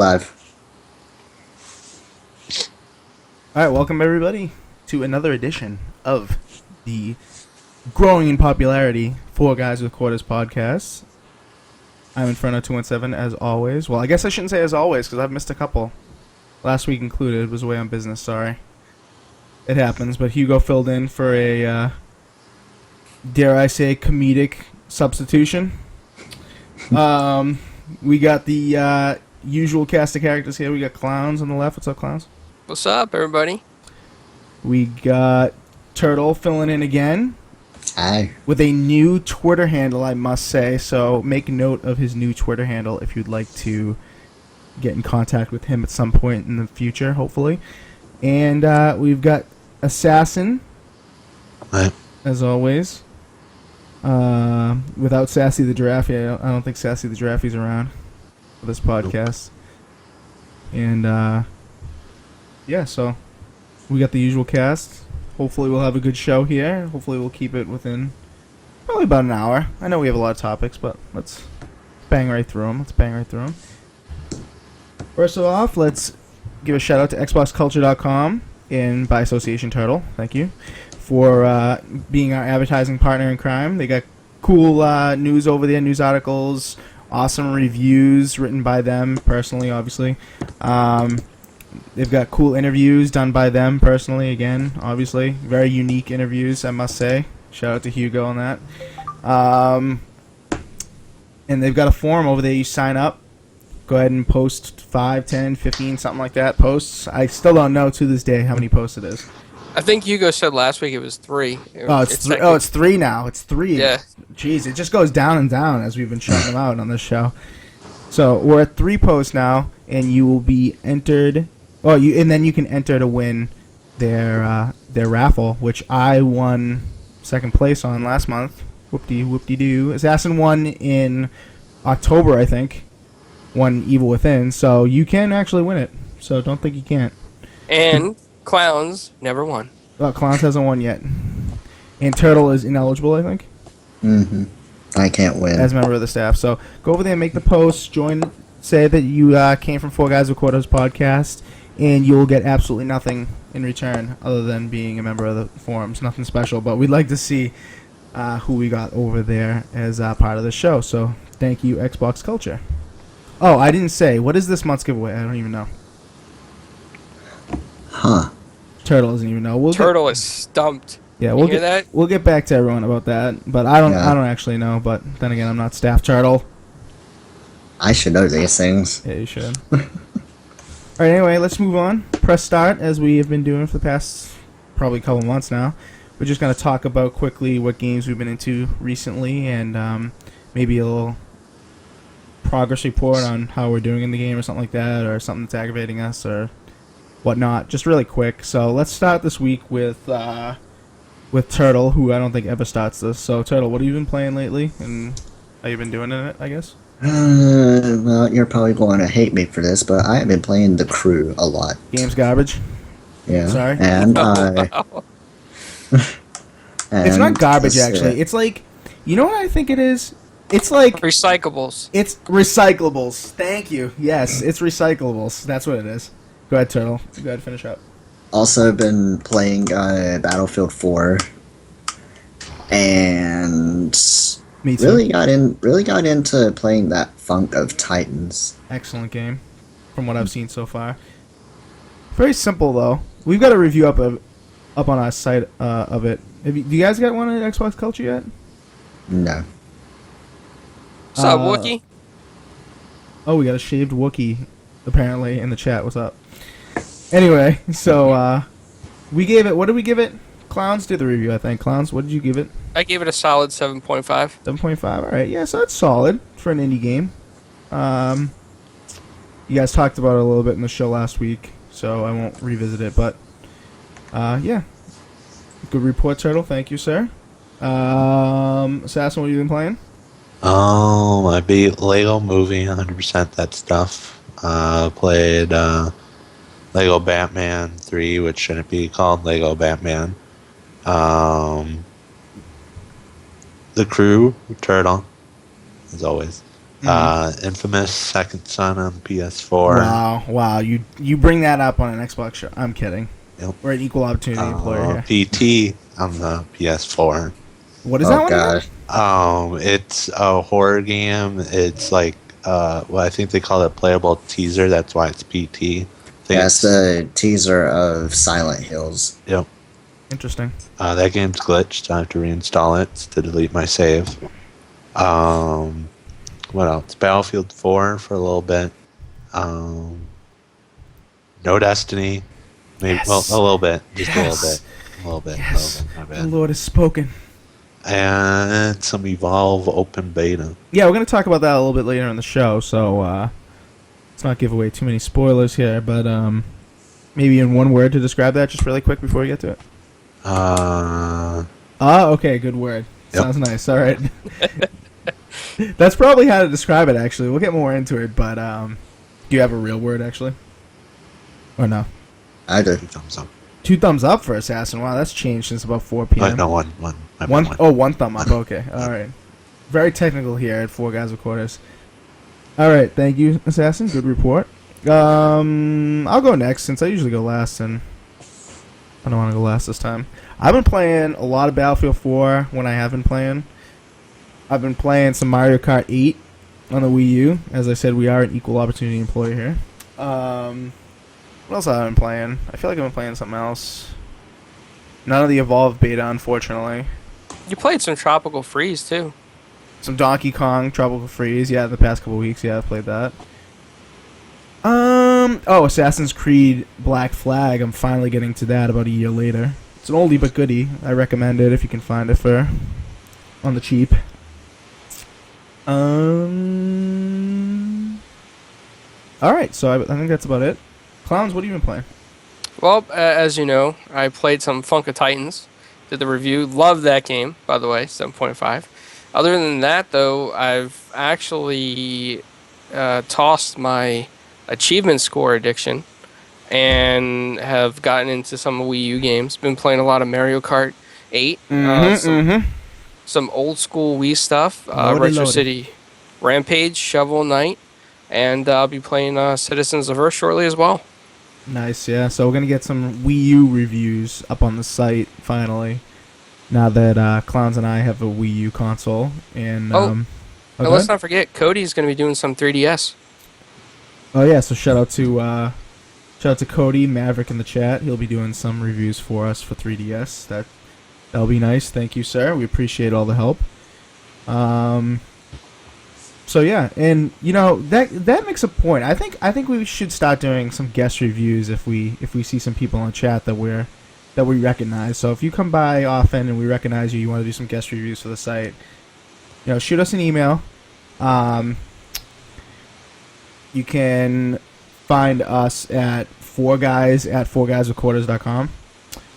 Five. All right, welcome everybody to another edition of the growing in popularity 4GwQPodcast podcast. I'm in front of 217 as always. Well, I guess I shouldn't say as always because I've missed a couple. Last week included, was away on business, sorry. It happens, but Hugo filled in for a, dare I say, comedic substitution. We got the usual cast of characters here. We got Clowns on the left. What's up, Clowns? What's up, everybody? We got Turtle filling in again. Hi. With a new Twitter handle, I must say. So make note of his new Twitter handle if you'd like to get in contact with him at some point in the future, hopefully. And we've got Assassin, Hi. as always. Without Sassy the Giraffe, I don't think Sassy the Giraffe's around for this podcast. And yeah, so we got the usual cast. Hopefully we'll have a good show here. Hopefully we'll keep it within probably about an hour. I know we have a lot of topics, but let's bang right through them. First of all, let's give a shout out to XboxCulture.com and by association Turtle. Thank you for being our advertising partner in crime. They got cool news over there, news articles, awesome reviews written by them personally, obviously. They've got cool interviews done by them personally, again, obviously. Very unique interviews, I must say. Shout out to Hugo on that. And they've got a forum over there. You sign up. Go ahead and post 5, 10, 15, something like that, posts. I still don't know to this day how many posts it is. I think Hugo said last week it was 3. It's 3 now. It's 3. Yeah. Jeez, it just goes down and down as we've been shutting them out on this show. So we're at 3 posts now, and you will be entered. And then you can enter to win their raffle, which I won second place on last month. Whoop-de-doo. Assassin won in October, I think. Won Evil Within, so you can actually win it. So don't think you can't. And Clowns never won. Well, Clowns hasn't won yet. And Turtle is ineligible, I think. Mm-hmm. I can't win. As a member of the staff. So go over there, make the post, join, say that you came from 4GwQPodcast, and you will get absolutely nothing in return other than being a member of the forums. Nothing special, but we'd like to see who we got over there as part of the show. So thank you, Xbox Culture. Oh, I didn't say. What is this month's giveaway? I don't even know. Huh. Turtle doesn't even know. Turtle is stumped. Yeah, you hear that? We'll get back to everyone about that. But I don't actually know. But then again, I'm not staff Turtle. I should know these things. Yeah, you should. All right. Anyway, let's move on. Press start as we have been doing for the past probably couple months now. We're just gonna talk about quickly what games we've been into recently and maybe a little progress report on how we're doing in the game or something like that, or something that's aggravating us or whatnot. Just really quick. So let's start this week with Turtle, who I don't think ever starts this. So Turtle, what have you been playing lately, and how you been doing in it, I guess? Well, you're probably going to hate me for this, but I have been playing The Crew a lot. Game's garbage. Yeah. Sorry. And it's not garbage, actually. It's like, you know what I think it is? It's like recyclables. It's recyclables. Thank you. Yes, it's recyclables. That's what it is. Go ahead, Turtle. Go ahead, finish up. Also been playing Battlefield 4, and Me too. really got into playing that Funk of Titans. Excellent game, from what I've seen so far. Very simple though. We've got a review up on our site of it. Do you guys got one at Xbox Culture yet? No. What's up, Wookie? Oh, we got a shaved Wookie, apparently, in the chat. What's up? Anyway, so we gave it. What did we give it? Clowns did the review, I think. Clowns, what did you give it? I gave it a solid 7.5. 7.5. All right. Yeah, so that's solid for an indie game. You guys talked about it a little bit in the show last week, so I won't revisit it. But yeah, good report, Turtle. Thank you, sir. Assassin, what have you been playing? I beat Lego Movie 100% that stuff. Played Lego Batman 3, which shouldn't be called Lego Batman. The Crew, Turtle, as always. Infamous Second Son on PS4. Wow. You bring that up on an Xbox show. I'm kidding. Yep. We're an equal opportunity employer here. PT on the PS4. What is that Oh one again? gosh. It's a horror game. It's like, well, I think they call it playable teaser. That's why it's PT. That's the teaser of Silent Hills. Yep. Interesting. That game's glitched. I have to reinstall it to delete my save. What else? Battlefield 4 for a little bit. No Destiny. Maybe Yes. well, a little bit. Just Yes. a little bit. A little bit. Yes. My The bad. Lord has spoken. And some Evolve open beta. Yeah, we're going to talk about that a little bit later in the show, so let's not give away too many spoilers here, but maybe in one word to describe that just really quick before we get to it. Okay, good word. Yep. Sounds nice. All right. That's probably how to describe it, actually. We'll get more into it, but do you have a real word, actually? Or no? I do. Thumbs up. 2 thumbs up for Assassin. Wow, that's changed since about 4 p.m. No, one. One thumb up. Okay, all right. Very technical here at 4GwQPodcast. All right, thank you, Assassin. Good report. I'll go next since I usually go last, and I don't want to go last this time. I've been playing a lot of Battlefield 4 when I have been playing. I've been playing some Mario Kart 8 on the Wii U. As I said, we are an equal opportunity employer here. What else have I been playing? I feel like I've been playing something else. None of the Evolve beta, unfortunately. You played some Tropical Freeze too. Some Donkey Kong, Tropical Freeze, yeah, the past couple weeks, yeah, I've played that. Assassin's Creed Black Flag, I'm finally getting to that about a year later. It's an oldie but goodie. I recommend it if you can find it for on the cheap. Alright, so I think that's about it. Clowns, what have you been playing? Well, as you know, I played some Funka Titans. Did the review. Loved that game, by the way, 7.5. Other than that, though, I've actually tossed my achievement score addiction and have gotten into some Wii U games. Been playing a lot of Mario Kart 8. Some old school Wii stuff. Retro City Rampage, Shovel Knight. And I'll be playing Citizens of Earth shortly as well. Nice, yeah. So we're going to get some Wii U reviews up on the site, finally. Now that Clowns and I have a Wii U console. And and let's not forget, Cody's going to be doing some 3DS. Oh, yeah, so shout out to Cody, Maverick in the chat. He'll be doing some reviews for us for 3DS. That'll be nice. Thank you, sir. We appreciate all the help. So yeah, and you know that makes a point. I think we should start doing some guest reviews if we see some people in chat that we recognize. So if you come by often and we recognize you, you want to do some guest reviews for the site, you know, shoot us an email. You can find us at 4guys@4guyswithquarters.com,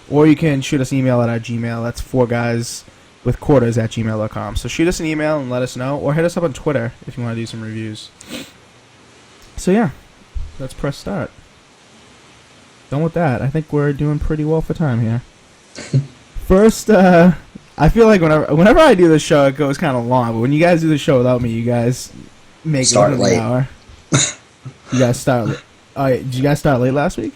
or you can shoot us an email at our Gmail. That's 4guyswithquarters@gmail.com. So shoot us an email and let us know, or hit us up on Twitter if you want to do some reviews. So yeah, let's press start. Done with that. I think we're doing pretty well for time here. First, I feel like whenever I do this show, it goes kind of long. But when you guys do the show without me, you guys make Start it late. an hour. You guys start late. Oh, yeah, did you guys start late last week?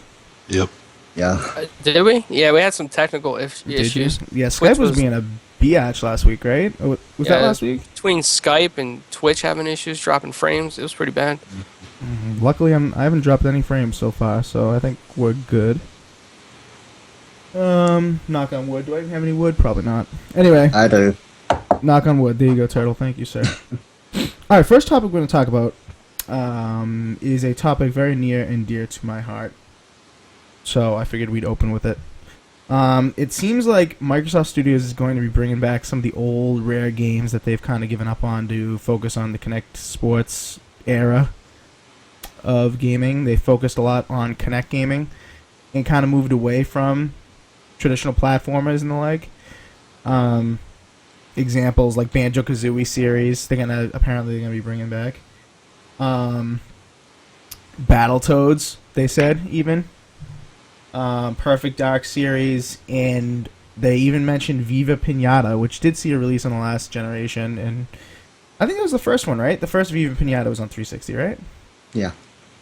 Yep. Yeah. Did we? Yeah, we had some technical Did issues. you? Yeah, Twitch Skype was being a biatch last week, right? Or was that Yeah. last week? Between Skype and Twitch having issues, dropping frames, it was pretty bad. Luckily, I haven't dropped any frames so far, so I think we're good. Knock on wood. Do I even have any wood? Probably not. Anyway, I do. knock on wood. There you go, Turtle. Thank you, sir. All right, first topic we're going to talk about is a topic very near and dear to my heart. So I figured we'd open with it. It seems like Microsoft Studios is going to be bringing back some of the old rare games that they've kind of given up on to focus on the Kinect Sports era of gaming. They focused a lot on Kinect gaming and kind of moved away from traditional platformers and the like. Examples like Banjo-Kazooie series, apparently they're gonna be bringing back. Battletoads, they said, even. Perfect Dark series, and they even mentioned Viva Pinata, which did see a release on the last generation, and I think it was the first one, right? The first Viva Pinata was on 360, right? Yeah.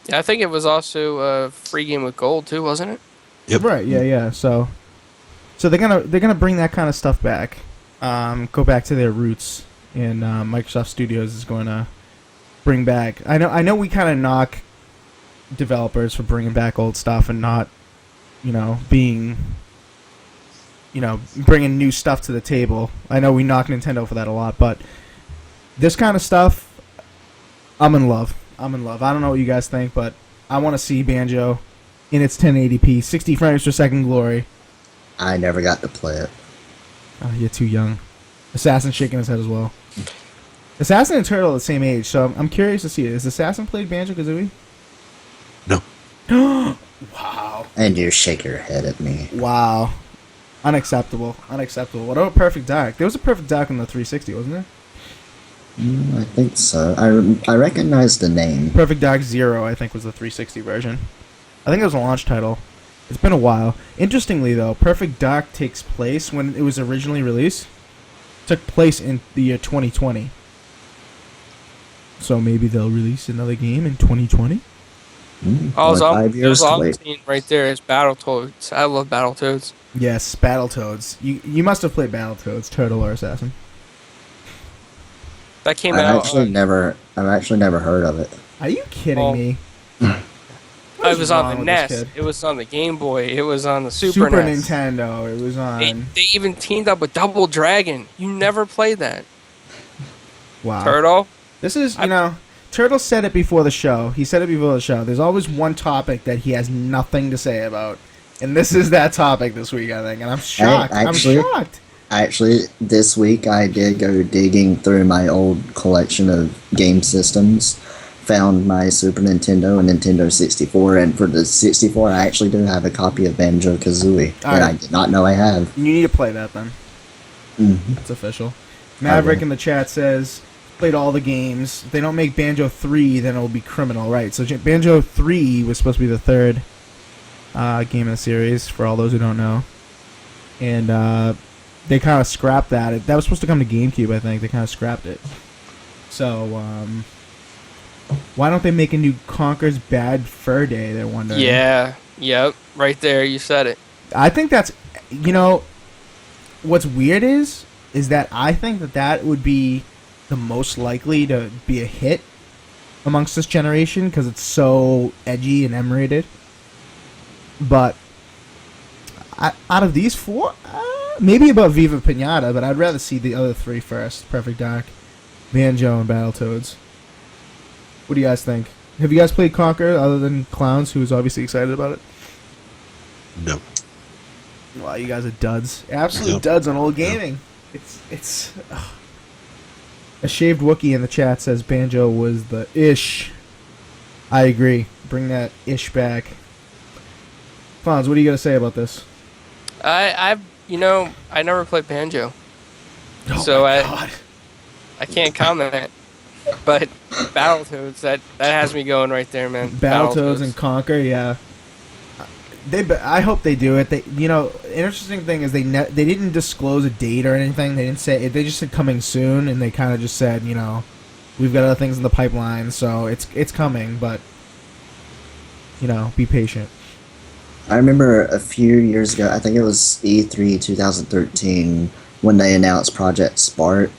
Yeah, I think it was also a free game with gold too, wasn't it? Yep. Right. Yeah. So they're gonna bring that kind of stuff back. Go back to their roots, and Microsoft Studios is going to bring back. I know we kind of knock developers for bringing back old stuff and not, being, bringing new stuff to the table. I know we knock Nintendo for that a lot, but this kind of stuff, I'm in love. I don't know what you guys think, but I want to see Banjo in its 1080p, 60 frames per second glory. I never got to play it. Oh, you're too young. Assassin's shaking his head as well. Assassin and Turtle are the same age, so I'm curious to see it. Has Assassin played Banjo-Kazooie? No. Wow. And you shake your head at me. Wow. Unacceptable. What about Perfect Dark? There was a Perfect Dark on the 360, wasn't there? I think so. I recognize the name. Perfect Dark Zero, I think, was the 360 version. I think it was a launch title. It's been a while. Interestingly, though, Perfect Dark takes place when it was originally released. Took place in the year 2020. So maybe they'll release another game in 2020? All 5 years to I'm wait. seeing right there is Battletoads. I love Battletoads. Yes, Battletoads. You must have played Battletoads, Turtle or Assassin. That came I've out. actually never heard of it. Are you kidding Well, me? It was wrong on the with NES. this kid? It was on the Game Boy. It was on the Super NES. Nintendo. It was on. They even teamed up with Double Dragon. You never played that. Wow. Turtle? This is, Turtle said it before the show. He said it before the show. There's always one topic that he has nothing to say about. And this is that topic this week, I think. And I'm shocked. I'm shocked. Actually, this week I did go digging through my old collection of game systems. Found my Super Nintendo and Nintendo 64, and for the 64 I actually do have a copy of Banjo-Kazooie that I did not know I have. You need to play that then. Mm-hmm. It's official. Maverick in the chat says, played all the games. If they don't make Banjo 3, then it'll be criminal. Right, so Banjo 3 was supposed to be the third game in the series, for all those who don't know. And they kind of scrapped that. That was supposed to come to GameCube, I think. They kind of scrapped it. So, why don't they make a new Conker's Bad Fur Day, they're wondering. Yeah. Yep. Right there. You said it. I think that's, what's weird is that I think that would be the most likely to be a hit amongst this generation because it's so edgy and M-rated. But out of these four, maybe above Viva Pinata, but I'd rather see the other three first. Perfect Dark, Banjo, and Battletoads. What do you guys think? Have you guys played Conker other than Clowns, who is obviously excited about it? No. Wow, you guys are duds. Absolute duds on old gaming. It's a shaved Wookiee in the chat says Banjo was the ish. I agree. Bring that ish back. Fonz, what do you got to say about this? I never played Banjo, Oh so my God. I can't comment. But Battletoads, that has me going right there, man. Battletoads and Conker, yeah. I hope they do it. Interesting thing is they didn't disclose a date or anything. They didn't say. They just said coming soon, and they kind of just said, we've got other things in the pipeline, so it's coming, but be patient. I remember a few years ago, I think it was E3 2013, when they announced Project Spark.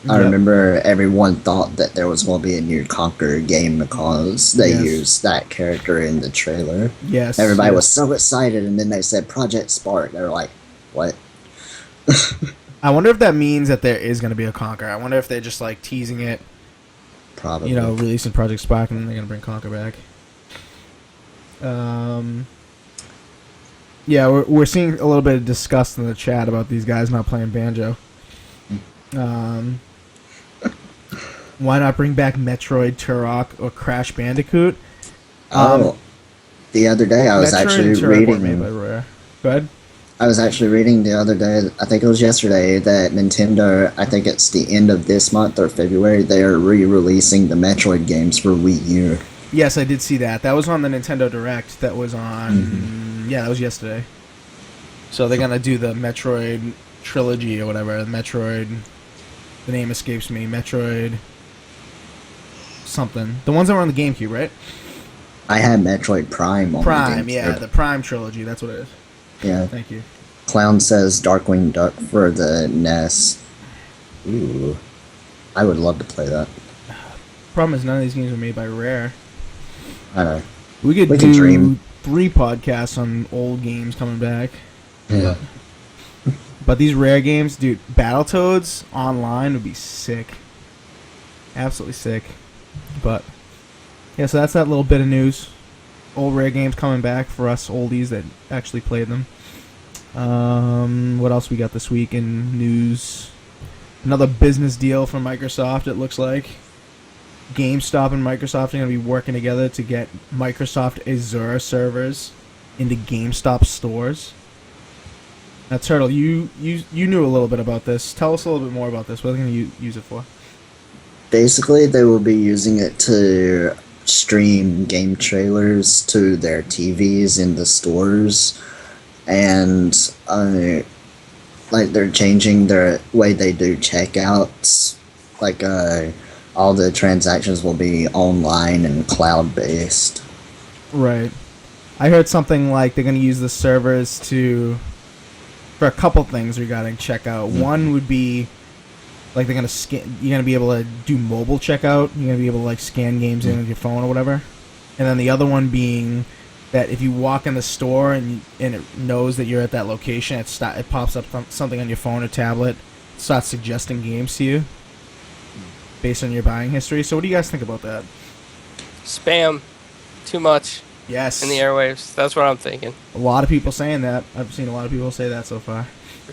I remember everyone thought that there was going to be a new Conker game because they used that character in the trailer. Yes. Everybody was so excited, and then they said Project Spark. They were like, what? I wonder if that means that there is going to be a Conker. I wonder if they're just like teasing it. Probably. Releasing Project Spark, and then they're going to bring Conker back. Yeah, we're seeing a little bit of disgust in the chat about these guys not playing Banjo. Why not bring back Metroid, Turok, or Crash Bandicoot? The other day I was Metroid actually and Turok weren't reading. made by Rare. Go ahead. I was actually reading the other day, I think it was yesterday, that Nintendo, I think it's the end of this month or February, they are re-releasing the Metroid games for Wii U. Yes, I did see that. That was on the Nintendo Direct. That was on... Yeah, that was yesterday. So they're going to do the Metroid trilogy or whatever. The Metroid The name escapes me. Metroid something. The ones that were on the GameCube, right? I had Metroid Prime on Prime, the GameCube. yeah, the Prime trilogy. That's what it is. Yeah. Thank you. Clown says Darkwing Duck for the NES. Ooh. I would love to play that. Problem is, none of these games were made by Rare. I know. We could We do can dream. 3 podcasts on old games coming back. Yeah. But these Rare games, dude, Battletoads online would be sick. Absolutely sick. But, yeah, so that's that little bit of news. Old Rare games coming back for us oldies that actually played them. What else we got this week in news? Another business deal from Microsoft, it looks like. GameStop and Microsoft are going to be working together to get Microsoft Azure servers into GameStop stores. Now, Turtle, you knew a little bit about this. Tell us a little bit more about this. What are they going to use it for? Basically, they will be using it to stream game trailers to their TVs in the stores. And, like, they're changing their way they do checkouts. Like, all the transactions will be online and cloud-based. Right. I heard something like they're going to use the servers for a couple things regarding checkout. One would be like they're going to scan. You're going to be able to do mobile checkout. You're going to be able to like scan games in with your phone or whatever. And then the other one being that if you walk in the store and it knows that you're at that location, it pops up something on your phone or tablet, starts suggesting games to you based on your buying history. So what do you guys think about that? Spam. Too much Yes. in the airwaves. That's what I'm thinking. A lot of people saying that. I've seen a lot of people say that so far.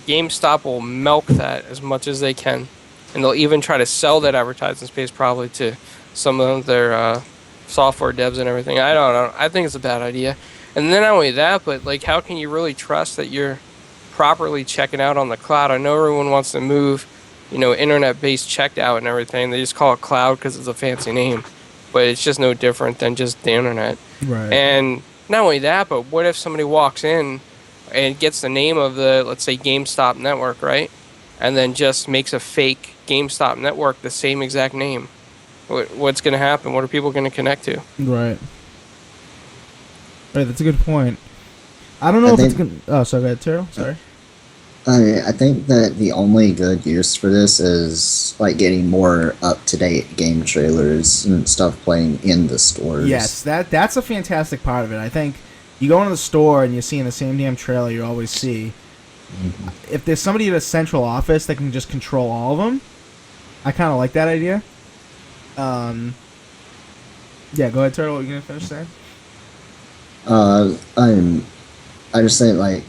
GameStop will milk that as much as they can. And they'll even try to sell that advertising space probably to some of their software devs and everything. I don't know. I think it's a bad idea. And then not only that, but like, how can you really trust that you're properly checking out on the cloud? I know everyone wants to move, internet-based checkout and everything. They just call it cloud because it's a fancy name. But it's just no different than just the internet. Right. And not only that, but what if somebody walks in and gets the name of the, let's say, GameStop network, right? And then just makes a fake GameStop network the same exact name. What's going to happen? What are people going to connect to? Right. Right, that's a good point. I don't know if it's going to... Oh, sorry, go ahead, Terrell. Sorry. I think that the only good use for this is like getting more up-to-date game trailers and stuff playing in the stores. Yes, that's a fantastic part of it. I think you go into the store and you're seeing the same damn trailer you always see. Mm-hmm. If there's somebody at a central office that can just control all of them, I kind of like that idea. Yeah, go ahead, Turtle. What are you going to finish saying? I just think, like,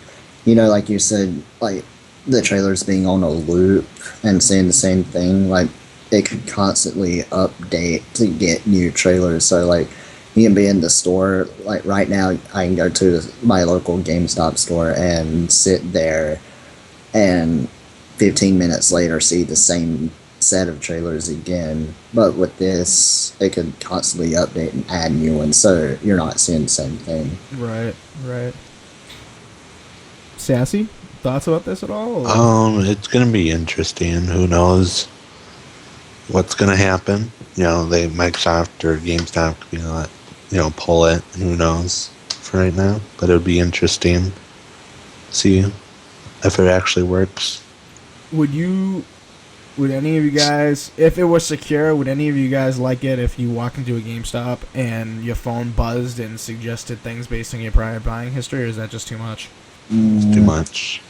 like you said, like, the trailers being on a loop and saying the same thing, like, it could constantly update to get new trailers. So, like, you can be in the store, like, right now, I can go to my local GameStop store and sit there and 15 minutes later see the same set of trailers again. But with this, it could constantly update and add new ones, so you're not seeing the same thing. Right. Sassy, thoughts about this at all? It's gonna be interesting. Who knows what's gonna happen? Microsoft or GameStop could be like, pull it. Who knows for right now? But it would be interesting. See if it actually works. Would any of you guys, if it was secure, would any of you guys like it if you walk into a GameStop and your phone buzzed and suggested things based on your prior buying history, or is that just too much? It's too much.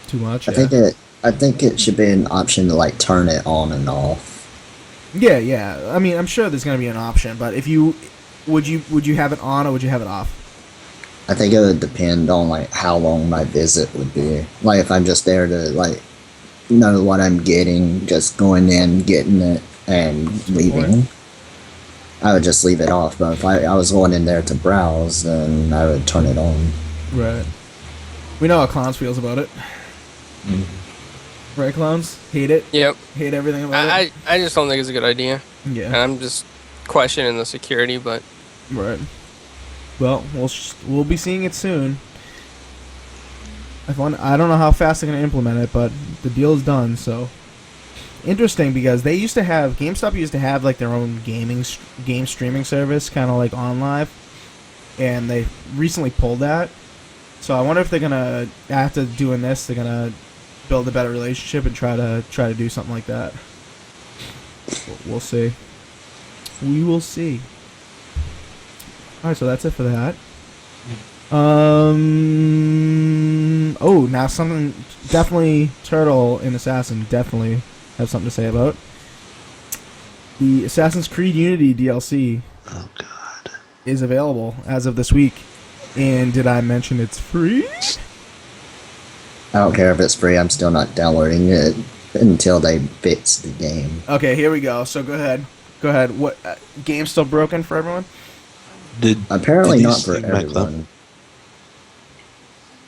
Too much? I think it should be an option to like turn it on and off. Yeah. I mean, I'm sure there's gonna be an option, but would you have it on or would you have it off? I think it would depend on like how long my visit would be. Like if I'm just there to like know what I'm getting, just going in, getting it, and leaving, I would just leave it off. But if I was going in there to browse, then I would turn it on. Right. We know how Clowns feels about it. Right, Clowns? Hate it? Yep. Hate everything about it? I just don't think it's a good idea. Yeah. And I'm just questioning the security, but... Right. Well, we'll be seeing it soon. I don't know how fast they're going to implement it, but the deal is done, so... interesting because they used to have GameStop used to have like their own game streaming service, kind of like OnLive, and they recently pulled that. So I wonder if they're gonna, after doing this, they're gonna build a better relationship and try to do something like that. We'll see. We will see. All right, so that's it for that. Oh, now something definitely Turtle and Assassin definitely have something to say about the Assassin's Creed Unity DLC. Oh God. Is available as of this week. And did I mention it's free? I don't care if it's free. I'm still not downloading it until they fix the game. Okay, here we go. So go ahead. What game's still broken for everyone? Apparently did you not for see my clip? everyone.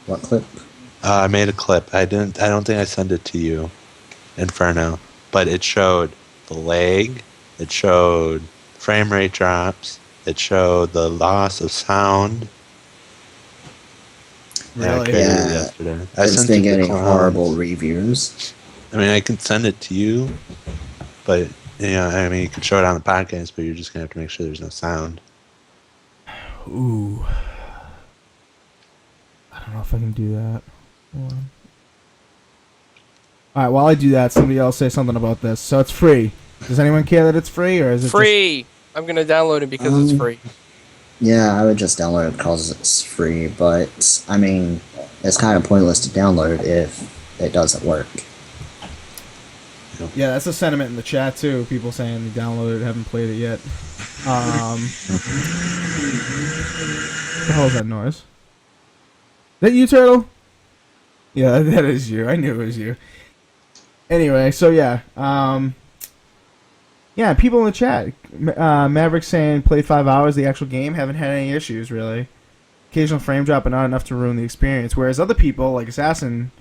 What clip? I made a clip. I don't think I sent it to you, Inferno. But it showed the lag. It showed frame rate drops. It showed the loss of sound. Yeah, I Really? created it Yeah. yesterday. It's been it to getting Clowns. horrible reviews. I mean, I can send it to you, but I mean, you can show it on the podcast, but you're just gonna have to make sure there's no sound. Ooh. I don't know if I can do that. Hold on. Alright, while I do that, somebody else say something about this. So it's free. Does anyone care that it's free, or is it Free. I'm gonna download it because it's free. Yeah, I would just download it because it's free, but I mean, it's kind of pointless to download if it doesn't work. Yeah, that's a sentiment in the chat too. People saying they downloaded it, haven't played it yet. What the hell is that noise? Is that you, Turtle? Yeah, that is you. I knew it was you. Anyway, so yeah. Yeah, people in the chat. Maverick saying played 5 hours the actual game, haven't had any issues really. Occasional frame drop, but not enough to ruin the experience. Whereas other people, like Assassin,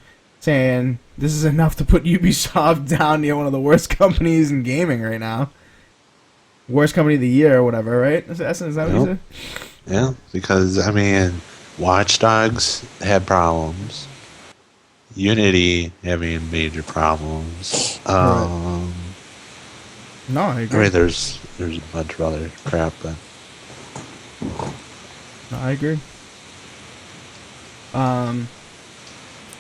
saying this is enough to put Ubisoft down near one of the worst companies in gaming right now. Worst company of the year or whatever, right? Assassin, is that what you said? Yeah, because I mean, Watch Dogs had problems. Unity having major problems. No, I I agree. mean, there's a bunch of other crap, but No, I agree.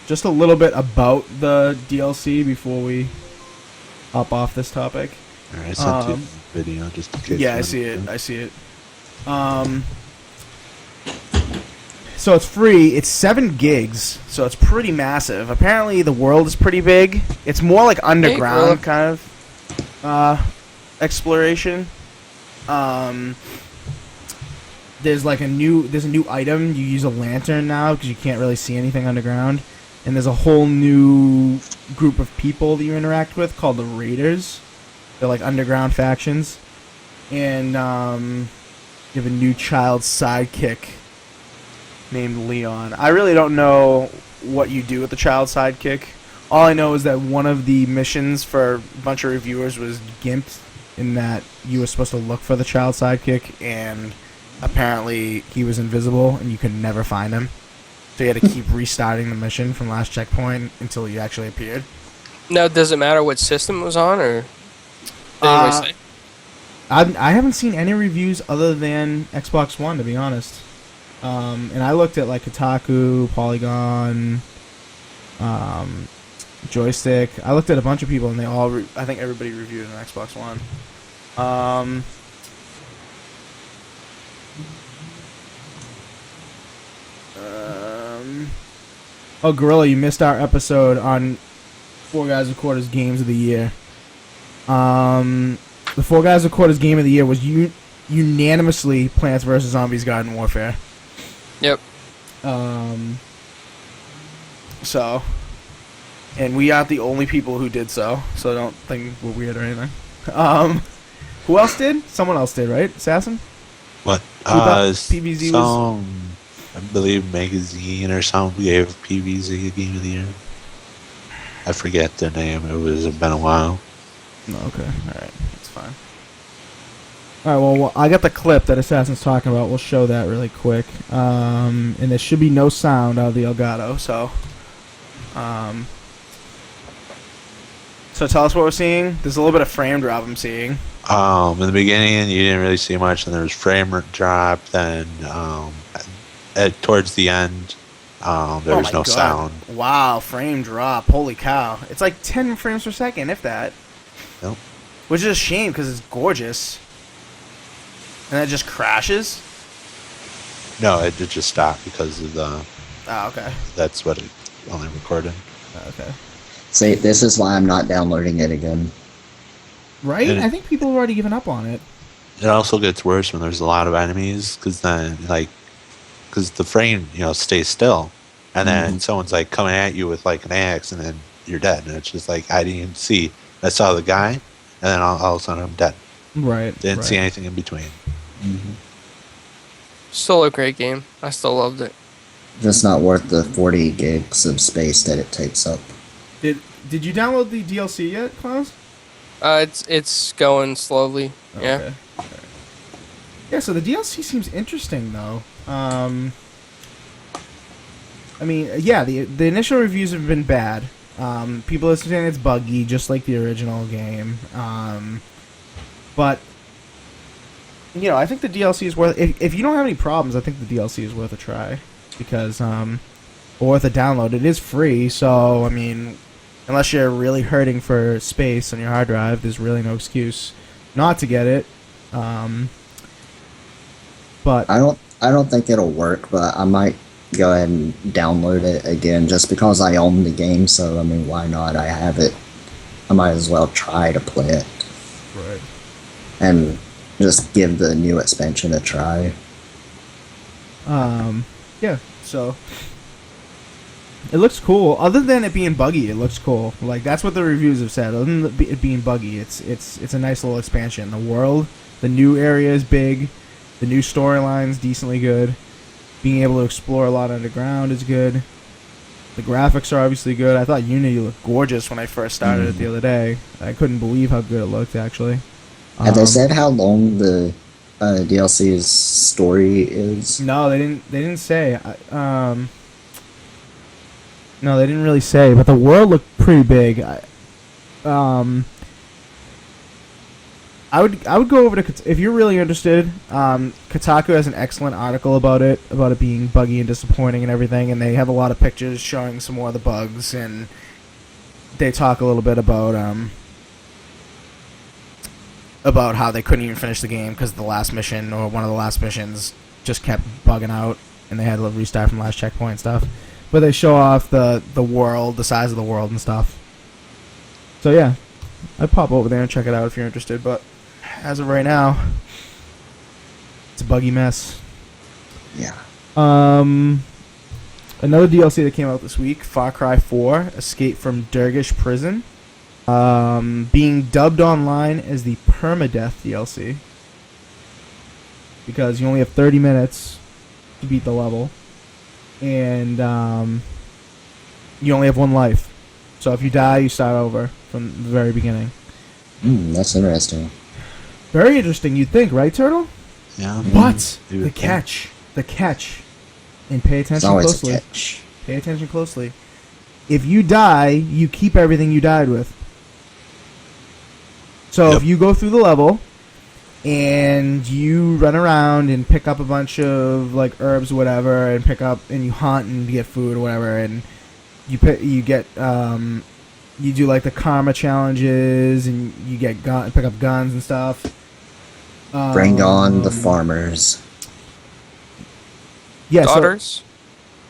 Just a little bit about the DLC before we hop off this topic. I sent you the video just in case. Yeah, you I see wanted it. to. I see it. So it's free. It's 7 gigs, so it's pretty massive. Apparently, the world is pretty big. It's more like underground kind of exploration. There's like a new item. You use a lantern now because you can't really see anything underground. And there's a whole new group of people that you interact with called the Raiders. They're like underground factions. And you have a new child sidekick named Leon. I really don't know what you do with the child sidekick. All I know is that one of the missions for a bunch of reviewers was gimped, in that you were supposed to look for the child sidekick, and apparently he was invisible and you could never find him. So you had to keep restarting the mission from last checkpoint until he actually appeared. Now, does it matter what system it was on, or? Did anybody say? I haven't seen any reviews other than Xbox One, to be honest. And I looked at like Kotaku, Polygon, Joystick. I looked at a bunch of people, and they all. I think everybody reviewed an Xbox One. Oh, Gorilla, you missed our episode on 4GwQPodcast Games of the Year. The 4GwQPodcast Game of the Year was unanimously Plants vs. Zombies Garden Warfare. Yep. So, and we aren't the only people who did so don't think we're weird or anything. Who else did? Someone else did, right? Assassin? What? PVZ was... I believe Magazine or something gave PVZ Game of the Year. I forget the name. It's been a while. No, okay. Alright. That's fine. Alright, well, I got the clip that Assassin's talking about. We'll show that really quick. And there should be no sound out of the Elgato, so... So tell us what we're seeing. There's a little bit of frame drop I'm seeing. In the beginning, you didn't really see much, and there was frame drop. Then, towards the end, there was no sound. Wow, frame drop. Holy cow. It's like 10 frames per second, if that. Nope. Which is a shame because it's gorgeous. And it just crashes? No, it did just stop because of the. Oh, okay. That's what it only recorded. Okay. See, this is why I'm not downloading it again. Right? And I think people have already given up on it. it also gets worse when there's a lot of enemies, because then, because the frame, stays still, and then someone's like coming at you with like an axe, and then you're dead, and it's just like I didn't even see. I saw the guy, and then all of a sudden I'm dead. Right. Didn't see anything in between. Still a great game. I still loved it. Just not worth the 40 gigs of space that it takes up. Did you download the DLC yet, Klaus? It's going slowly. Yeah. Okay. Right. Yeah, so the DLC seems interesting though. I mean, yeah, the initial reviews have been bad. People are saying it's buggy, just like the original game. But I think the DLC is worth. If you don't have any problems, I think the DLC is worth a try because or worth a download. It is free, so I mean, unless you're really hurting for space on your hard drive, there's really no excuse not to get it. But I don't think it'll work, but I might go ahead and download it again just because I own the game. So I mean, why not? I have it. I might as well try to play it. Right. And just give the new expansion a try. Yeah. So it looks cool. Other than it being buggy, it looks cool. Like that's what the reviews have said. Other than it being buggy, it's a nice little expansion. The world, the new area is big. The new storyline's decently good. Being able to explore a lot underground is good. The graphics are obviously good. I thought Unity looked gorgeous when I first started it the other day. I couldn't believe how good it looked, actually. Have they said how long the DLC's story is? No, they didn't say. No, they didn't really say. But the world looked pretty big. I would go over to if you're really interested. Kotaku has an excellent article about it being buggy and disappointing and everything, and they have a lot of pictures showing some more of the bugs, and they talk a little bit about how they couldn't even finish the game because the last mission or one of the last missions just kept bugging out, and they had to restart from last checkpoint and stuff. But they show off the world, the size of the world and stuff. So yeah, I'd pop over there and check it out if you're interested, but as of right now, it's a buggy mess. Yeah. Another DLC that came out this week, Far Cry 4, Escape from Durgish Prison, being dubbed online as the Permadeath DLC, because you only have 30 minutes to beat the level, and you only have one life. So if you die, you start over from the very beginning. That's interesting. Very interesting, you'd think, right, Turtle? Yeah. What? The catch. And pay It's attention always closely. a catch. Pay attention closely. If you die, you keep everything you died with. So if you go through the level and you run around and pick up a bunch of like herbs or whatever, and you hunt and get food or whatever, and you do like the karma challenges and you pick up guns and stuff. Bring on the farmers. Yeah, Daughters?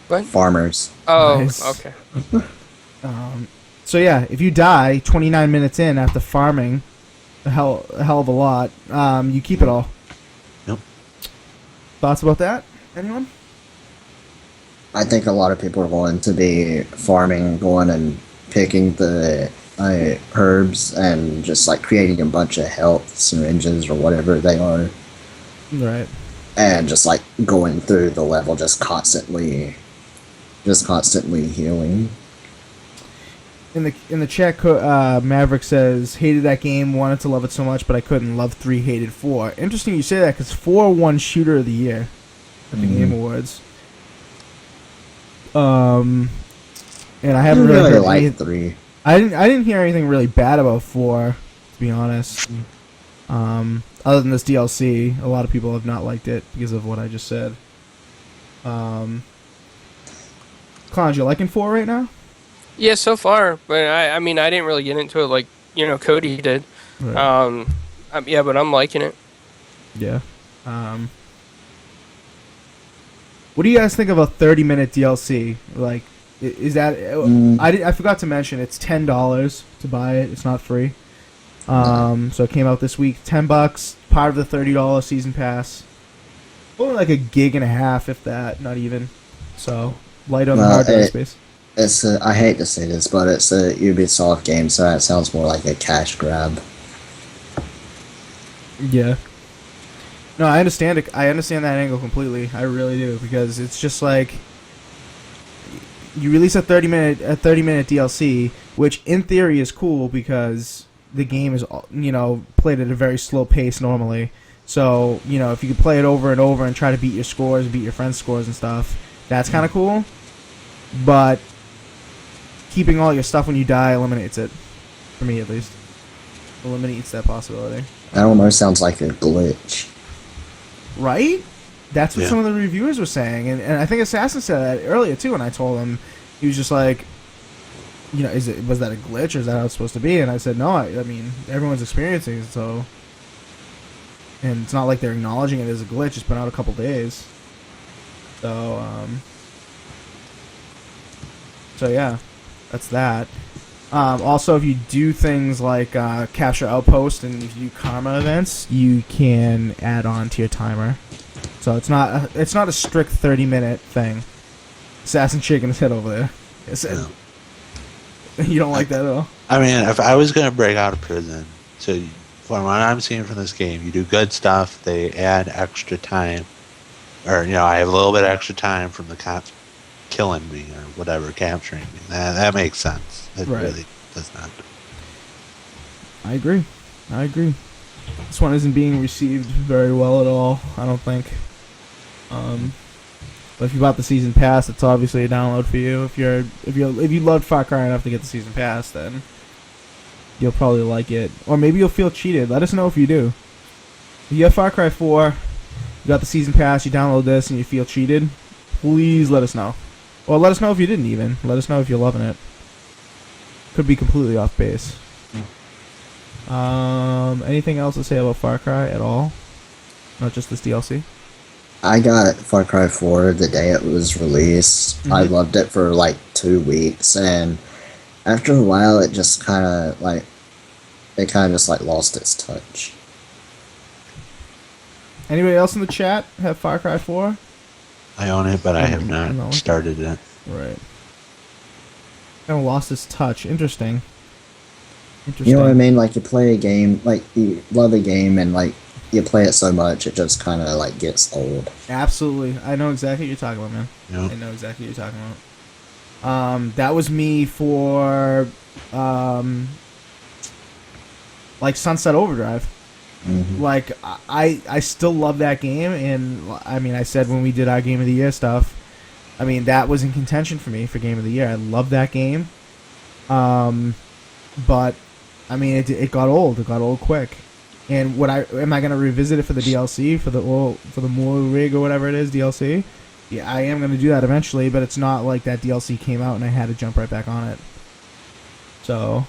What? Farmers. Oh, Nice. okay. So yeah, if you die 29 minutes in after farming a hell of a lot, you keep it all. Yep. Thoughts about that? Anyone? I think a lot of people are going to be farming, going and picking the herbs and just like creating a bunch of health syringes or whatever they are, Right. and just like going through the level, just constantly healing. In the chat, Maverick says, hated that game, wanted to love it so much, but I couldn't. Love 3, hated 4. Interesting you say that, because 4 won Shooter of the Year at the Game Awards. And I haven't really heard like 3. I I didn't hear anything really bad about 4, to be honest. Other than this DLC, a lot of people have not liked it because of what I just said. Clowns, you liking 4 right now? Yeah, so far, but I mean, I didn't really get into it like Cody did. Right. Yeah, but I'm liking it. Yeah. What do you guys think of a 30-minute DLC? Like, is that... I forgot to mention, it's $10 to buy it. It's not free. So it came out this week. $10, part of the $30 season pass. Only like a gig and a half, if that. Not even. So, light on the hard drive space. I hate to say this, but it's a Ubisoft game, so it sounds more like a cash grab. Yeah. No, I understand it. I understand that angle completely. I really do, because it's just like you release a 30-minute DLC, which in theory is cool because the game is played at a very slow pace normally. So if you could play it over and over and try to beat your scores, beat your friends' scores and stuff, that's kind of cool. But keeping all your stuff when you die eliminates it, for me at least. Eliminates that possibility. That almost sounds like a glitch. Right? That's what some of the reviewers were saying, and I think Assassin said that earlier too. And I told him, he was just like, was that a glitch or is that how it's supposed to be? And I said, no, I mean everyone's experiencing it, so, and it's not like they're acknowledging it as a glitch. It's been out a couple days, so yeah, that's that. Also, if you do things like capture outpost and if you do karma events, you can add on to your timer. So it's not a strict 30-minute thing. Assassin shaking his head over there. You don't like that at all? I mean, if I was going to break out of prison, so from what I'm seeing from this game, you do good stuff, they add extra time, or I have a little bit extra time from the cops killing me or whatever, capturing me. That makes sense. It really does not. I agree. This one isn't being received very well at all, I don't think. But if you bought the season pass, it's obviously a download for you. If you loved Far Cry enough to get the season pass, then you'll probably like it. Or maybe you'll feel cheated. Let us know if you do. If you have Far Cry 4, you got the season pass, you download this, and you feel cheated, please let us know. Or let us know if you didn't even. Let us know if you're loving it. Could be completely off base. Anything else to say about Far Cry at all? Not just this DLC? I got Far Cry 4 the day it was released. I loved it for like 2 weeks, and after a while it just kind of lost its touch. Anybody else in the chat have Far Cry 4? I own it, but I have not started it. Right. Kind of lost its touch. Interesting. You know what I mean? Like, you play a game, like, you love a game, and, like, you play it so much, it just kind of, like, gets old. Absolutely. I know exactly what you're talking about, man. Yep. I know exactly what you're talking about. That was me for, like, Sunset Overdrive. Mm-hmm. Like, I still love that game, and, I mean, I said when we did our Game of the Year stuff, I mean, that was in contention for me for Game of the Year. I love that game. But, I mean, it got old. It got old quick. And am I going to revisit it for the DLC, for the Moor Rig or whatever it is, DLC? Yeah, I am going to do that eventually, but it's not like that DLC came out and I had to jump right back on it. So...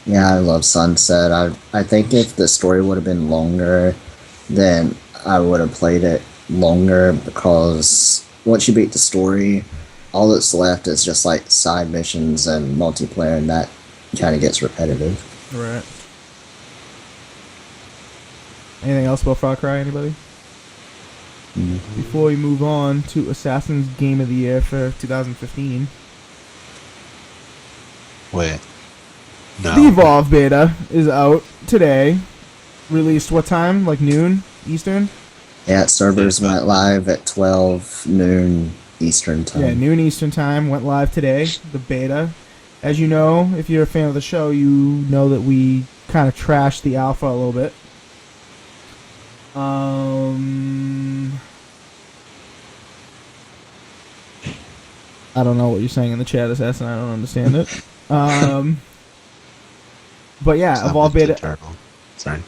Yeah, I love Sunset. I think if the story would have been longer, then I would have played it longer, because once you beat the story, all that's left is just like side missions and multiplayer, and that kind of gets repetitive. Right. Anything else about Far Cry, anybody? Mm-hmm. Before we move on to Assassin's Game of the Year for 2015. Wait. No. The Evolve beta is out today. Released what time? Like noon Eastern? Yeah, servers went live at 12 noon Eastern time. Yeah, noon Eastern time. Went live today, the beta. As you know, if you're a fan of the show, you know that we kind of trashed the alpha a little bit. I don't know what you're saying in the chat, Assassin. I don't understand it. Um, but yeah, Except Evolve it's a Beta. turtle. Sorry.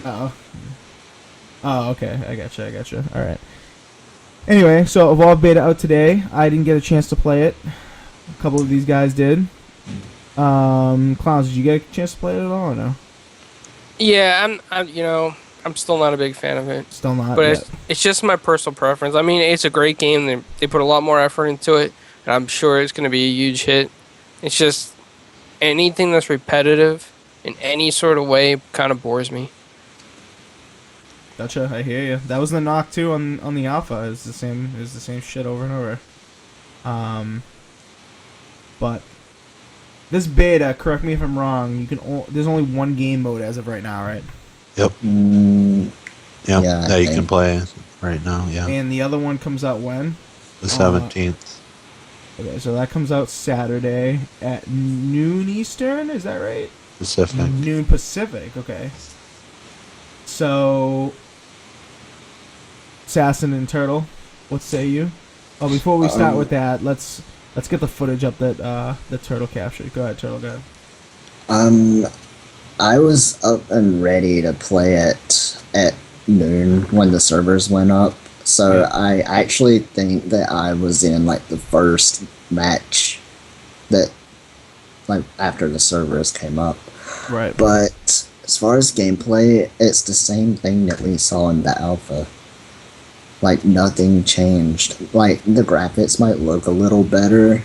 Oh. Oh, okay. I gotcha. All right. Anyway, so Evolve Beta out today. I didn't get a chance to play it. A couple of these guys did. Clowns, did you get a chance to play it at all or no? Yeah, I'm still not a big fan of it. Still not But yet. it's just my personal preference. I mean, it's a great game. They put a lot more effort into it, and I'm sure it's going to be a huge hit. It's just anything that's repetitive in any sort of way kind of bores me. Gotcha. I hear you. That was the knock too on the alpha. It's the same. It's the same shit over and over. But this beta, correct me if I'm wrong. There's only one game mode as of right now, right? Yep. Mm, Yep. yeah, I that you can think. play right now. Yeah. And the other one comes out when? The 17th. Okay, so that comes out Saturday at noon Eastern. Is that right? Pacific. Noon Pacific. Okay. So, Assassin and Turtle, what say you? Oh, before we start with that, let's get the footage up that the Turtle captured. Go ahead, Turtle. Go ahead. I was up and ready to play it at noon when the servers went up. So Yeah. I actually think that I was in like the first match that like after the servers came up. Right. But as far as gameplay, it's the same thing that we saw in the alpha. Like nothing changed. Like the graphics might look a little better,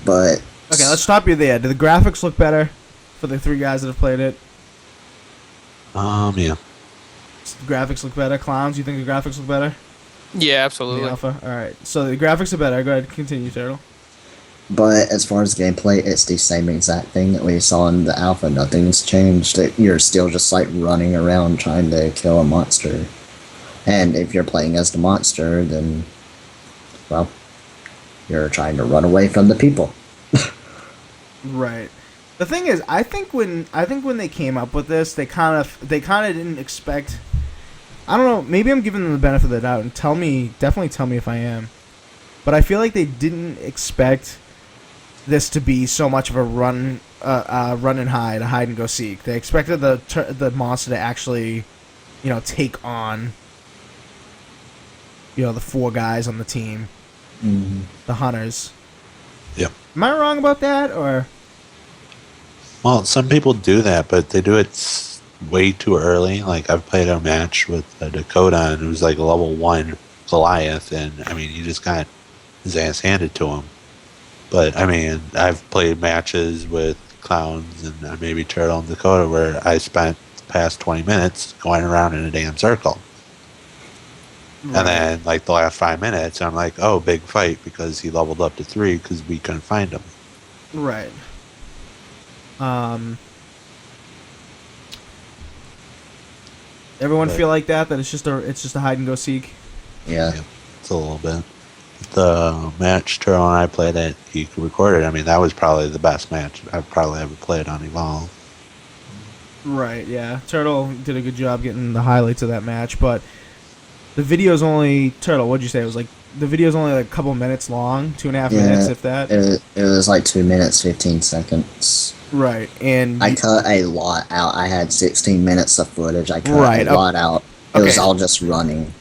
but Okay, let's stop you there. Do the graphics look better for the three guys that have played it? Yeah. The graphics look better. Clowns, you think the graphics look better? Yeah, In absolutely. the alpha? Alright, so the graphics are better. Go ahead, continue, Turtle. But as far as gameplay, it's the same exact thing that we saw in the alpha. Nothing's changed. You're still just like running around trying to kill a monster. And if you're playing as the monster, then, well, you're trying to run away from the people. Right. The thing is, I think when they came up with this, they kind of didn't expect. I don't know. Maybe I'm giving them the benefit of the doubt, and definitely tell me if I am. But I feel like they didn't expect this to be so much of a run and hide, a hide and go seek. They expected the monster to actually, take on, the four guys on the team, the hunters. Yep. Am I wrong about that, or? Well, some people do that, but they do it way too early. Like, I've played a match with a Dakota, and it was like a level 1 Goliath, and, I mean, he just got his ass handed to him. But, I mean, I've played matches with Clowns and maybe Turtle and Dakota where I spent the past 20 minutes going around in a damn circle. Right. And then, like, the last 5 minutes, I'm like, oh, big fight, because he leveled up to 3 because we couldn't find him. Right. Everyone But- feel like that it's just a hide and go seek. Yeah. Yeah, it's a little bit. The match Turtle and I played at he recorded, I mean, that was probably the best match I've probably ever played on Evolve. Right, yeah. Turtle did a good job getting the highlights of that match, but the video's only Turtle, what'd you say? It was like the video's only like a couple minutes long, 2.5 minutes if that. It was like 2 minutes, 15 seconds. Right. And I cut a lot out. I had 16 minutes of footage. I cut Right, a lot out. It was okay. all just running.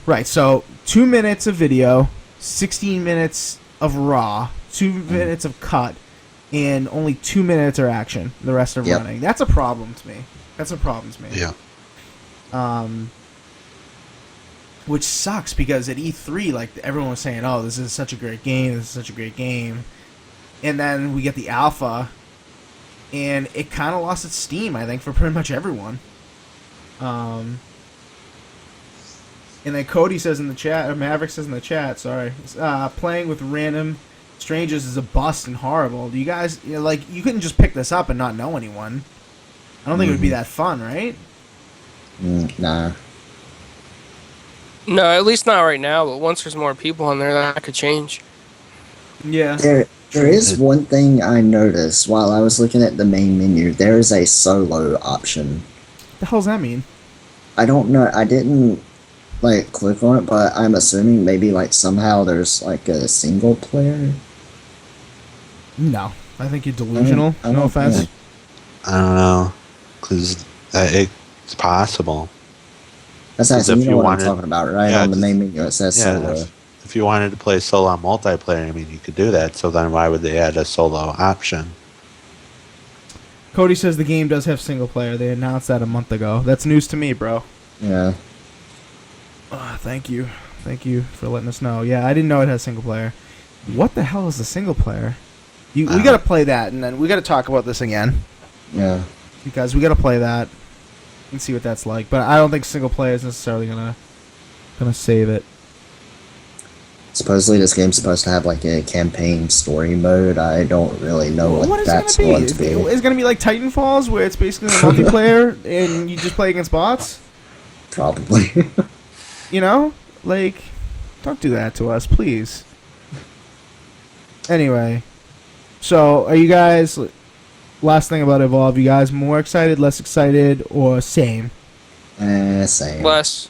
Right, so 2 minutes of video, 16 minutes of raw, 2 minutes of cut, and only 2 minutes are action. The rest are Yep. running. That's a problem to me. Yeah. Which sucks because at E3, like everyone was saying, "Oh, this is such a great game. This is such a great game," and then we get the alpha, and it kind of lost its steam. I think for pretty much everyone. And then Cody says in the chat, or Maverick says in the chat, sorry, playing with random strangers is a bust and horrible. Do you guys you couldn't just pick this up and not know anyone? I don't think it would be that fun, right? Nah. No, at least not right now. But once there's more people on there, that could change. Yeah. There is one thing I noticed while I was looking at the main menu. There is a solo option. What the hell's that mean? I don't know. I didn't click on it, but I'm assuming maybe somehow there's a single player. No, I think you're delusional. I No don't offense. think- I don't know, because it's possible. That's 'Cause actually, if you know you what wanted- I'm talking about, right? yeah, On the 'cause- main menu, it says Yeah, solo. if you wanted to play solo multiplayer, I mean, you could do that. So then why would they add a solo option? Cody says the game does have single player. They announced that a month ago. That's news to me, bro. Yeah. Thank you. Thank you for letting us know. Yeah, I didn't know it has single player. What the hell is the single player? We gotta play that, and then we gotta talk about this again. Yeah. Because we gotta play that and see what that's like. But I don't think single player is necessarily gonna save it. Supposedly this game's supposed to have like a campaign story mode. I don't really know what is that's it gonna going be? to be. It's gonna be like Titanfalls, where it's basically a multiplayer and you just play against bots. Probably. You know, like, don't do that to us, please. Anyway, so are you guys? Last thing about Evolve, you guys more excited, less excited, or same? Same. Less.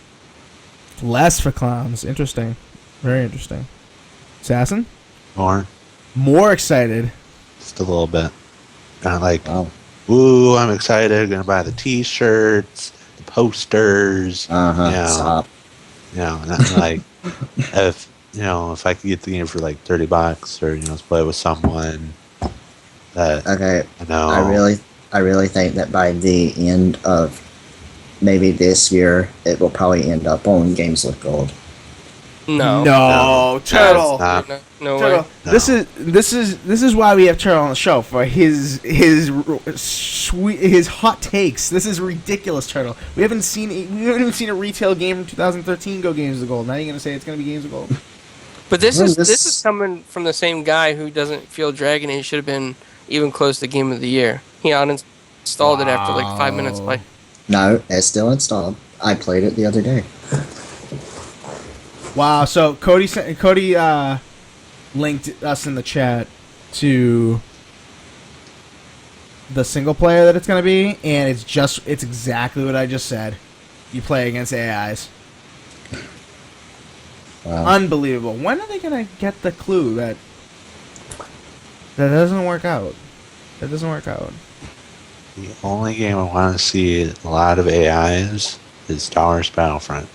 Less for clowns. Interesting. Very interesting. Assassin? More excited. just a little bit. Not like, Wow. ooh, I'm excited. Gonna buy the T-shirts, the posters. Yeah. Stop. Not like if I could get the game for like $30 or play with someone that Okay. I know. I really think that by the end of maybe this year, it will probably end up on Games with Gold. No. No, Turtle. Stop. No Turtle. way. No. This is why we have Turtle on the show, for his sweet, his hot takes. This is ridiculous, Turtle. We haven't even seen a retail game from 2013 go Games of Gold. Now you're gonna say it's gonna be Games of Gold? But this Well, is this- this is coming from the same guy who doesn't feel Dragon Age should have been even close to Game of the Year. He uninstalled it after like 5 minutes Wow. play. No, it's still installed. I played it the other day. Wow. So Cody linked us in the chat to the single player that it's gonna be, and it's exactly what I just said. You play against AIs. Wow. Unbelievable. When are they gonna get the clue that doesn't work out? That doesn't work out. The only game I want to see a lot of AIs is Star Wars Battlefront.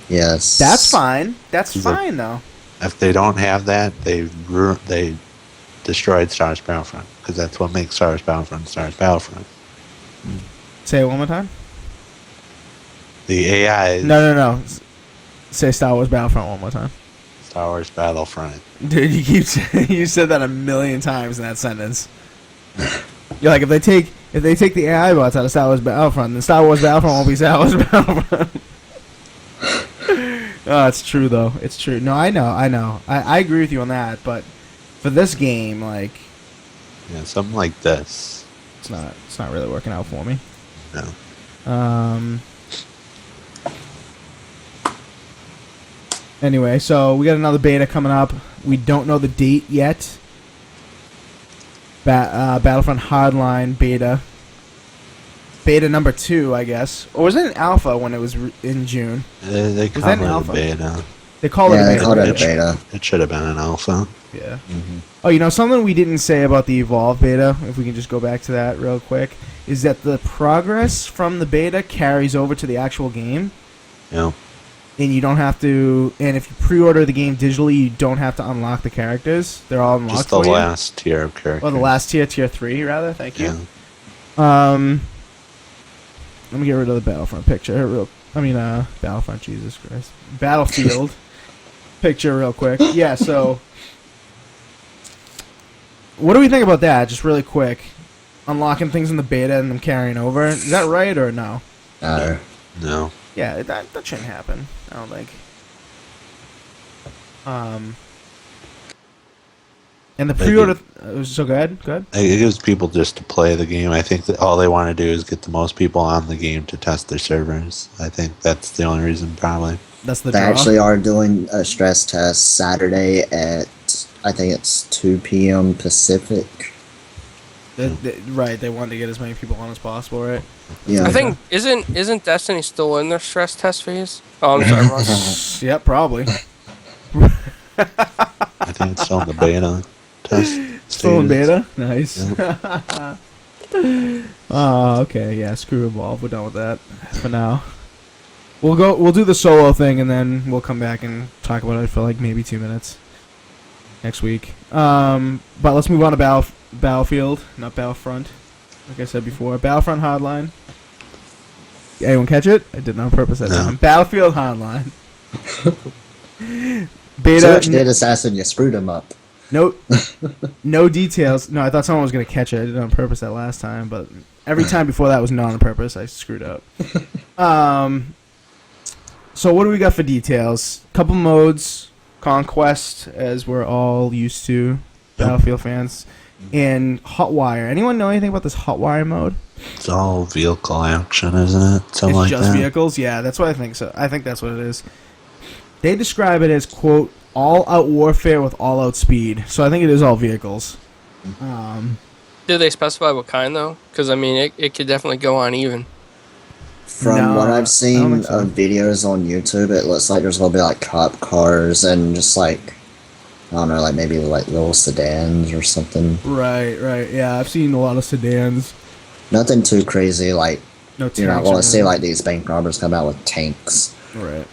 Yes. That's fine. That's Is it- fine though. If they don't have that, they destroyed Star Wars Battlefront, because that's what makes Star Wars Battlefront Star Wars Battlefront. Say it one more time. The AI No. Say Star Wars Battlefront one more time. Star Wars Battlefront. Dude, you keep you said that a million times in that sentence. You're like, if they take the AI bots out of Star Wars Battlefront, then Star Wars Battlefront won't be Star Wars Battlefront. Oh, it's true though. It's true. No, I know. I agree with you on that, but for this game, like, Yeah, something like this. it's not really working out for me. No. Anyway, so we got another beta coming up. We don't know the date yet. Battlefront Hardline beta. Beta number 2, I guess. Or was it an alpha when it was in June? They Was call that it an a alpha? beta. They call it Yeah, a they beta. called it a right? beta. It should have been an alpha. Yeah. Mm-hmm. Oh, you know, something we didn't say about the Evolve beta, if we can just go back to that real quick, is that the progress from the beta carries over to the actual game. Yeah. And you don't have to, and if you pre-order the game digitally, you don't have to unlock the characters. They're all unlocked Just the for you. last tier of characters. Oh, the last tier 3, rather. Thank you. Yeah. Let me get rid of the Battlefront picture. Battlefront, Jesus Christ. Battlefield picture real quick. Yeah, so what do we think about that? Just really quick. Unlocking things in the beta and them carrying over. Is that right or no? No. Yeah, that shouldn't happen, I don't think. And the They pre-order... so go ahead. It gives people just to play the game. I think that all they want to do is get the most people on the game to test their servers. I think that's the only reason, probably. That's the They draw. actually are doing a stress test Saturday at, I think it's 2 p.m. Pacific. Right, they want to get as many people on as possible, right? Yeah. I think isn't Destiny still in their stress test phase? Oh, I'm sorry, Ross. Yep, probably. I think it's still in the beta test. Still in status. beta? Nice. Oh, okay. Yeah, screw Evolve. We're done with that for now. We'll do the solo thing, and then we'll come back and talk about it for like maybe 2 minutes next week. But let's move on to Battlefield, not Battlefront. Like I said before, Battlefront Hardline. Anyone catch it? I did it on purpose that time. Battlefield Hardline. Beta. So much did Assassin, you screwed him up. No details. No, I thought someone was going to catch it. I did it on purpose that last time, but every time before that was not on purpose. I screwed up. So what do we got for details? Couple modes, Conquest, as we're all used to, Battlefield fans, and Hotwire. Anyone know anything about this Hotwire mode? It's all vehicle action, isn't it? Something It's like just that. vehicles? Yeah, that's what I think. So I think that's what it is. They describe it as, quote, all-out warfare with all-out speed. So I think it is all vehicles. Do they specify what kind, though? Because, I mean, it could definitely go on even. From No, what I I've don't seen think so. of videos on YouTube, it looks like there's gonna be like cop cars and just like, I don't know, like maybe like little sedans or something. Right. Yeah, I've seen a lot of sedans. Nothing too crazy, like No you're not tanks gonna or see anything. like these bank robbers come out with tanks. Right.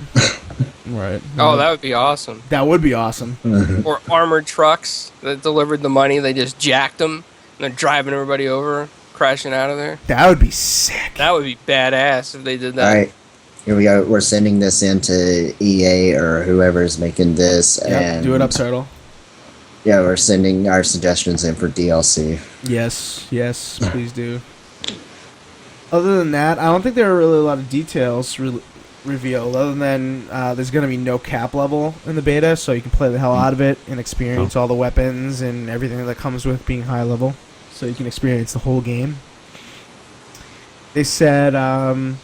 Right. Oh, that would be awesome. That would be awesome. Or armored trucks that delivered the money. They just jacked them, and they're driving everybody over, crashing out of there. That would be sick. That would be badass if they did that. Alright, here we go. We're sending this into EA or whoever's making this, Yep, and do it up, Turtle. yeah, we're sending our suggestions in for DLC. Yes, please do. Other than that, I don't think there are really a lot of details revealed, other than there's going to be no cap level in the beta, so you can play the hell out of it and experience all the weapons and everything that comes with being high level, so you can experience the whole game. They said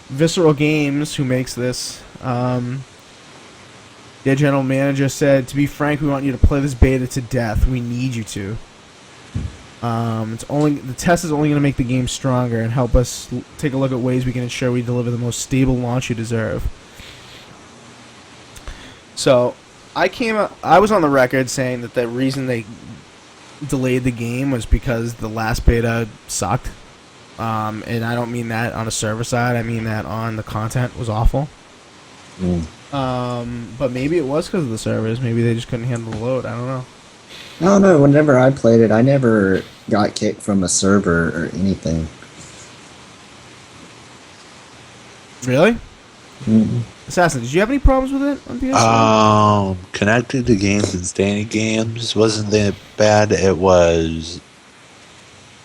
Visceral Games, who makes this, their general manager said, "To be frank, we want you to play this beta to death. We need you to. The test is only going to make the game stronger and help us take a look at ways we can ensure we deliver the most stable launch you deserve." So, I was on the record saying that the reason they delayed the game was because the last beta sucked. And I don't mean that on a server side. I mean that on the content was awful. But maybe it was because of the servers. Maybe they just couldn't handle the load. I don't know. I don't know, whenever I played it, I never got kicked from a server or anything. Really? Mm. Assassin, did you have any problems with it on PS4? Connected to games and standing games wasn't that bad. It was,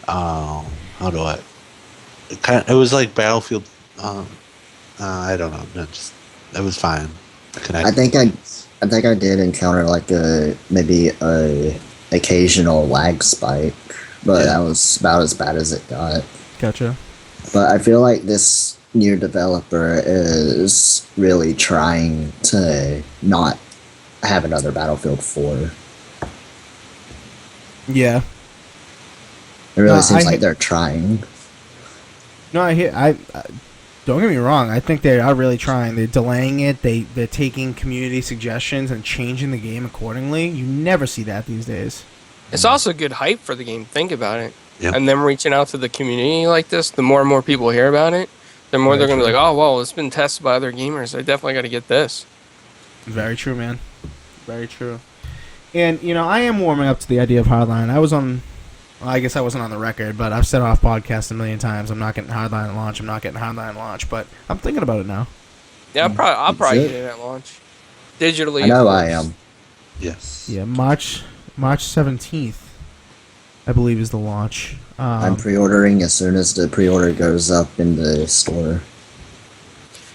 how do I? It was like Battlefield. I don't know. It was fine. I think I did encounter like maybe a occasional lag spike, but that was about as bad as it got. Gotcha. But I feel like this new developer is really trying to not have another Battlefield 4. Yeah. It really No, seems I- like they're trying. No, I don't get me wrong. I think they are really trying. They're delaying it. They're taking community suggestions and changing the game accordingly. You never see that these days. It's also good hype for the game. Think about it. Yep. And them reaching out to the community like this, the more and more people hear about it, the more they're going to be like, oh, well, it's been tested by other gamers. I definitely got to get this. Very true, man. Very true. And, I am warming up to the idea of Hardline. I guess I wasn't on the record, but I've said off podcast a million times, I'm not getting Hardline at launch, but I'm thinking about it now. Yeah, I'll probably it. get it at launch. Digitally. I know of I course. am. Yes. Yeah, March 17th, I believe, is the launch. I'm pre-ordering as soon as the pre-order goes up in the store.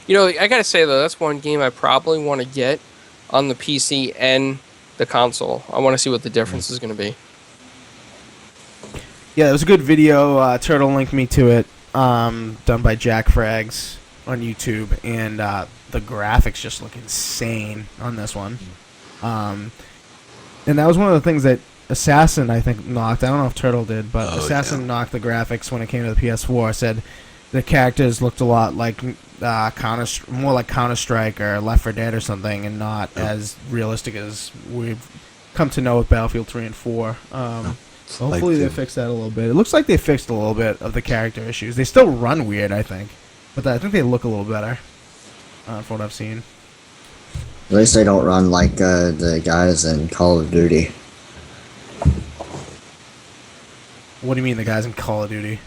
I got to say, though, that's one game I probably want to get on the PC and the console. I want to see what the difference is going to be. Yeah, it was a good video. Turtle linked me to it, done by Jack Frags on YouTube, and the graphics just look insane on this one. And that was one of the things that Assassin, I think, knocked. I don't know if Turtle did, but Assassin knocked the graphics when it came to the PS4. Said the characters looked a lot like more like Counter-Strike or Left 4 Dead or something, and not as realistic as we've come to know with Battlefield 3 and 4. Hopefully they fix that a little bit. It looks like they fixed a little bit of the character issues. They still run weird, I think, but I think they look a little better from what I've seen. At least they don't run like the guys in Call of Duty. What do you mean, the guys in Call of Duty?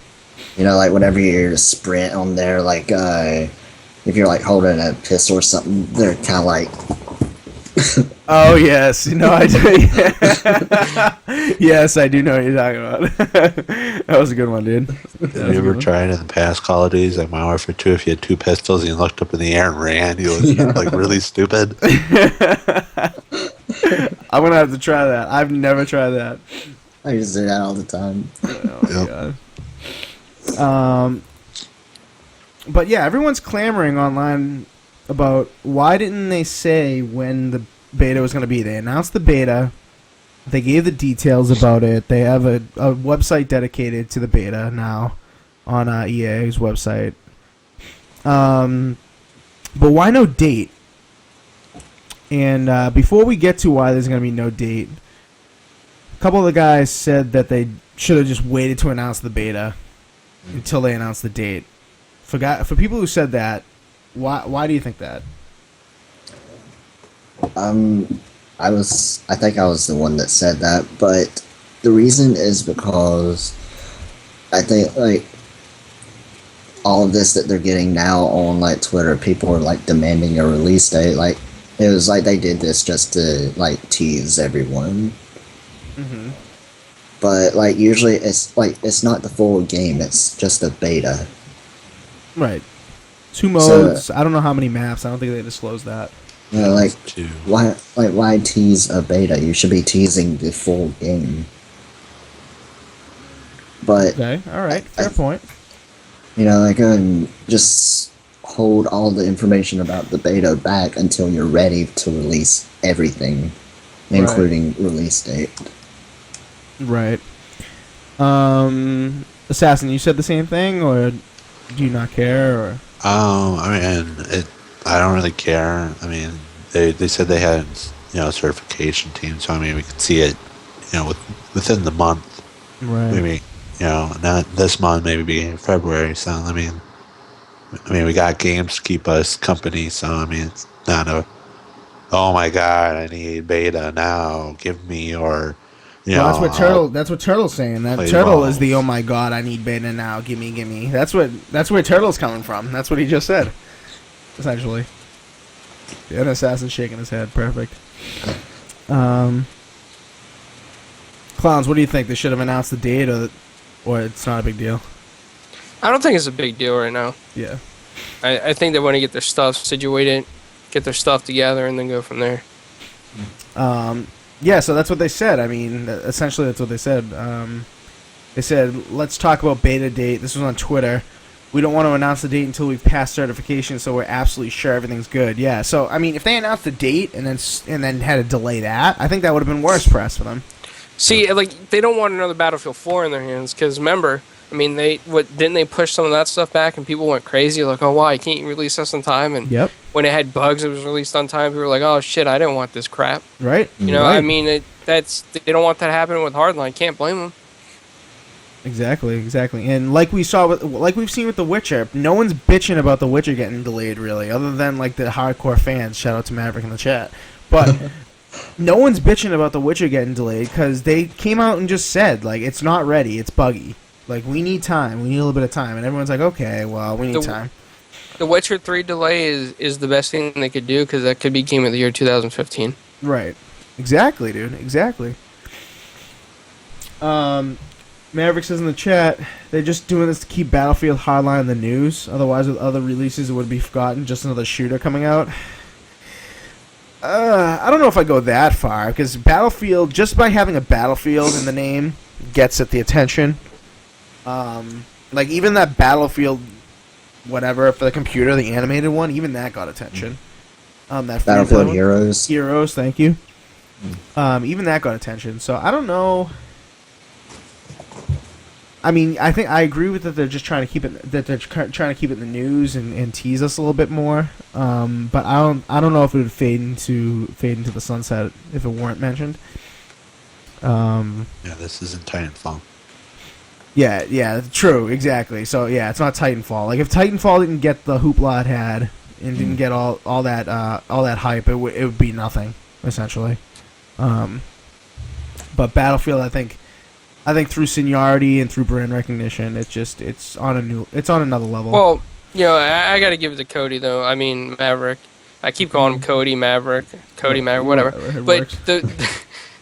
You know, like whenever you sprint on there, like if you're like holding a pistol or something, they're kind of like. Oh yes, I do. Yes, I do know what you're talking about. That was a good one, dude. Have you ever tried in the past Call of Duties, like Modern Warfare 2, if you had two pistols and you looked up in the air and ran, you was like really stupid? I'm gonna have to try that. I've never tried that. I used to do that all the time. Oh my god. But yeah, everyone's clamoring online about why didn't they say when the beta was going to be. They announced the beta. They gave the details about it. They have a website dedicated to the beta now on EA's website. But why no date? And before we get to why there's going to be no date, a couple of the guys said that they should have just waited to announce the beta until they announced the date. For people who said that, why do you think that? I think I was the one that said that, but the reason is because I think like all of this that they're getting now on like Twitter, people are like demanding a release date. Like it was like they did this just to like tease everyone. Mm-hmm. But like usually it's not the full game, it's just a beta. Right. 2 modes. So, I don't know how many maps. I don't think they disclosed that. You know, like why tease a beta? You should be teasing the full game. But okay, all right, fair point. You know, like just hold all the information about the beta back until you're ready to release everything, including release date. Right. Assassin, you said the same thing, or do you not care? Or I mean, I don't really care. I mean, they said they had a certification team, so I mean we could see it, within the month. Right. Maybe not this month, maybe February. So I mean we got games to keep us company. So I mean it's not oh my god, I need beta now. Give me your. Well, that's what Turtle's saying. That Turtle is the oh my god, I need beta now. Gimme. That's where Turtle's coming from. That's what he just said. Essentially. Yeah, an assassin shaking his head. Perfect. Clowns, what do you think? They should have announced the date, or it's not a big deal? I don't think it's a big deal right now. Yeah. I think they want to get their stuff situated, get their stuff together, and then go from there. Yeah, so that's what they said. I mean, essentially that's what they said. They said, let's talk about beta date. This was on Twitter. We don't want to announce the date until we've passed certification, so we're absolutely sure everything's good. Yeah, so, I mean, if they announced the date and then had to delay that, I think that would have been worse press for them. See, like, they don't want another Battlefield 4 in their hands, because remember, I mean, didn't they push some of that stuff back, and people went crazy, like, oh, why, can't you release this on time? And when it had bugs, it was released on time. People were like, oh, shit, I didn't want this crap. Right. I mean, they don't want that happening with Hardline. Can't blame them. Exactly. And like we've seen with The Witcher, no one's bitching about The Witcher getting delayed, really, other than, like, the hardcore fans. Shout out to Maverick in the chat. But no one's bitching about The Witcher getting delayed, because they came out and just said, like, it's not ready, it's buggy. Like, we need time. We need a little bit of time. And everyone's like, okay, well, we need time. The Witcher 3 delay is the best thing they could do, because that could be Game of the Year 2015. Right. Exactly, dude. Exactly. Maverick says in the chat, they're just doing this to keep Battlefield Hardline in the news. Otherwise, with other releases, it would be forgotten. Just another shooter coming out. I don't know if I go that far, because Battlefield, just by having a Battlefield in the name, gets at the attention. Like, even that Battlefield, whatever, for the computer, the animated one, even that got attention. That Battlefield Heroes. Heroes, thank you. Even that got attention. So, I don't know. I mean, I think I agree with that. They're just trying to keep it. That they're trying to keep it in the news and tease us a little bit more. But I don't know if it would fade into the sunset if it weren't mentioned. Yeah, this isn't Titanfall. Yeah, true, exactly. So yeah, it's not Titanfall. Like if Titanfall didn't get the hoopla it had and didn't get all that hype, it would be nothing essentially. But Battlefield, I think through seniority and through brand recognition, it's on another level. Well, I got to give it to Cody though. I mean Maverick. I keep calling him Cody Maverick, whatever. It But works.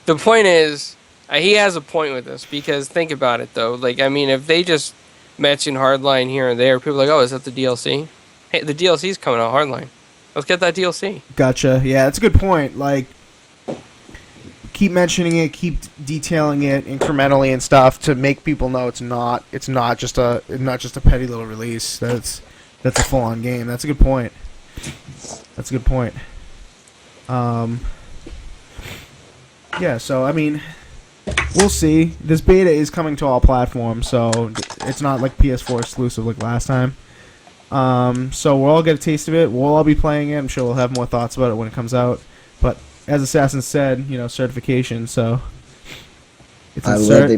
the point is, he has a point with this because think about it though. Like I mean, if they just mention Hardline here and there, people are like, oh, is that the DLC? Hey, the DLC's coming out, Hardline. Let's get that DLC. Gotcha. Yeah, that's a good point. Like, keep mentioning it, keep detailing it incrementally and stuff to make people know it's not just a petty little release. That's a full on game. That's a good point. Yeah. So I mean, we'll see. This beta is coming to all platforms, so it's not like PS4 exclusive like last time. So we'll all get a taste of it. We'll all be playing it. I'm sure we'll have more thoughts about it when it comes out. But as Assassin said, certification. So it's I will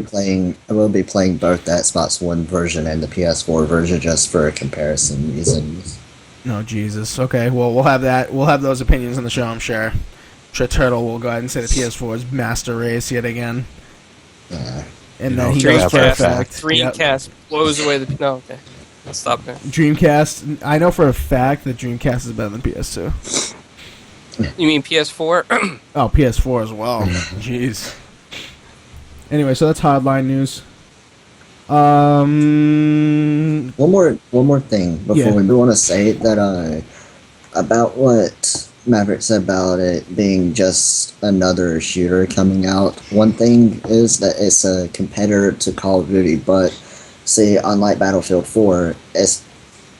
be playing both the Xbox One version and the PS4 version just for comparison reasons. Oh Jesus. Okay. Well, we'll have that. We'll have those opinions on the show. I'm sure. Turtle will go ahead and say the PS4 is master race yet again. Yeah. And then he goes for a fact. Dreamcast blows away the. No, okay. Let's stop there. Dreamcast. I know for a fact that Dreamcast is better than PS2. You mean PS4? Oh, PS4 as well. Jeez. Anyway, so that's Hardline news. One more thing before we want to say that about what Maverick said about it being just another shooter coming out. One thing is that it's a competitor to Call of Duty, but see, unlike Battlefield 4, it's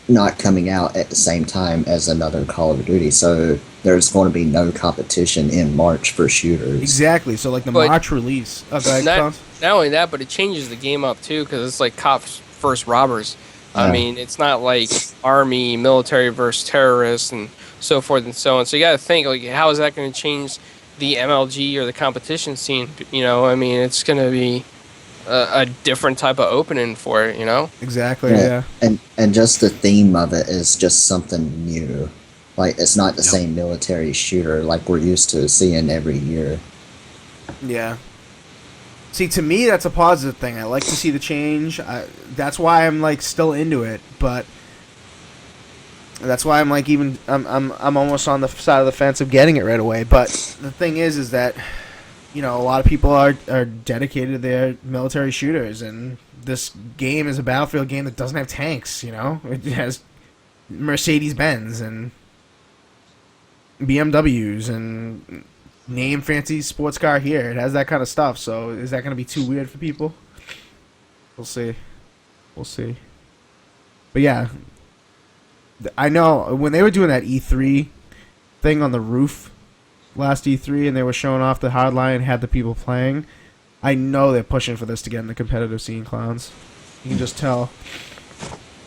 not coming out at the same time as another Call of Duty, so there's going to be no competition in March for shooters. Exactly. So like the March release. Not only that, but it changes the game up too because it's like cops versus robbers. I mean, it's not like army, military versus terrorists and so forth and so on. So you got to think, like, how is that going to change the MLG or the competition scene? I mean, it's going to be a different type of opening for it. Exactly. Yeah. And just the theme of it is just something new. Like, it's not the same military shooter like we're used to seeing every year. Yeah. See, to me, that's a positive thing. I like to see the change. That's why I'm like still into it, but that's why I'm like I'm almost on the side of the fence of getting it right away. But the thing is that a lot of people are dedicated to their military shooters, and this game is a Battlefield game that doesn't have tanks. It has Mercedes-Benz and BMWs and name fancy sports car here. It has that kind of stuff. So is that going to be too weird for people? We'll see. But yeah, I know when they were doing that E3 thing on the roof last E3 and they were showing off the Hardline and had the people playing, I know they're pushing for this to get in the competitive scene, clowns. You can just tell.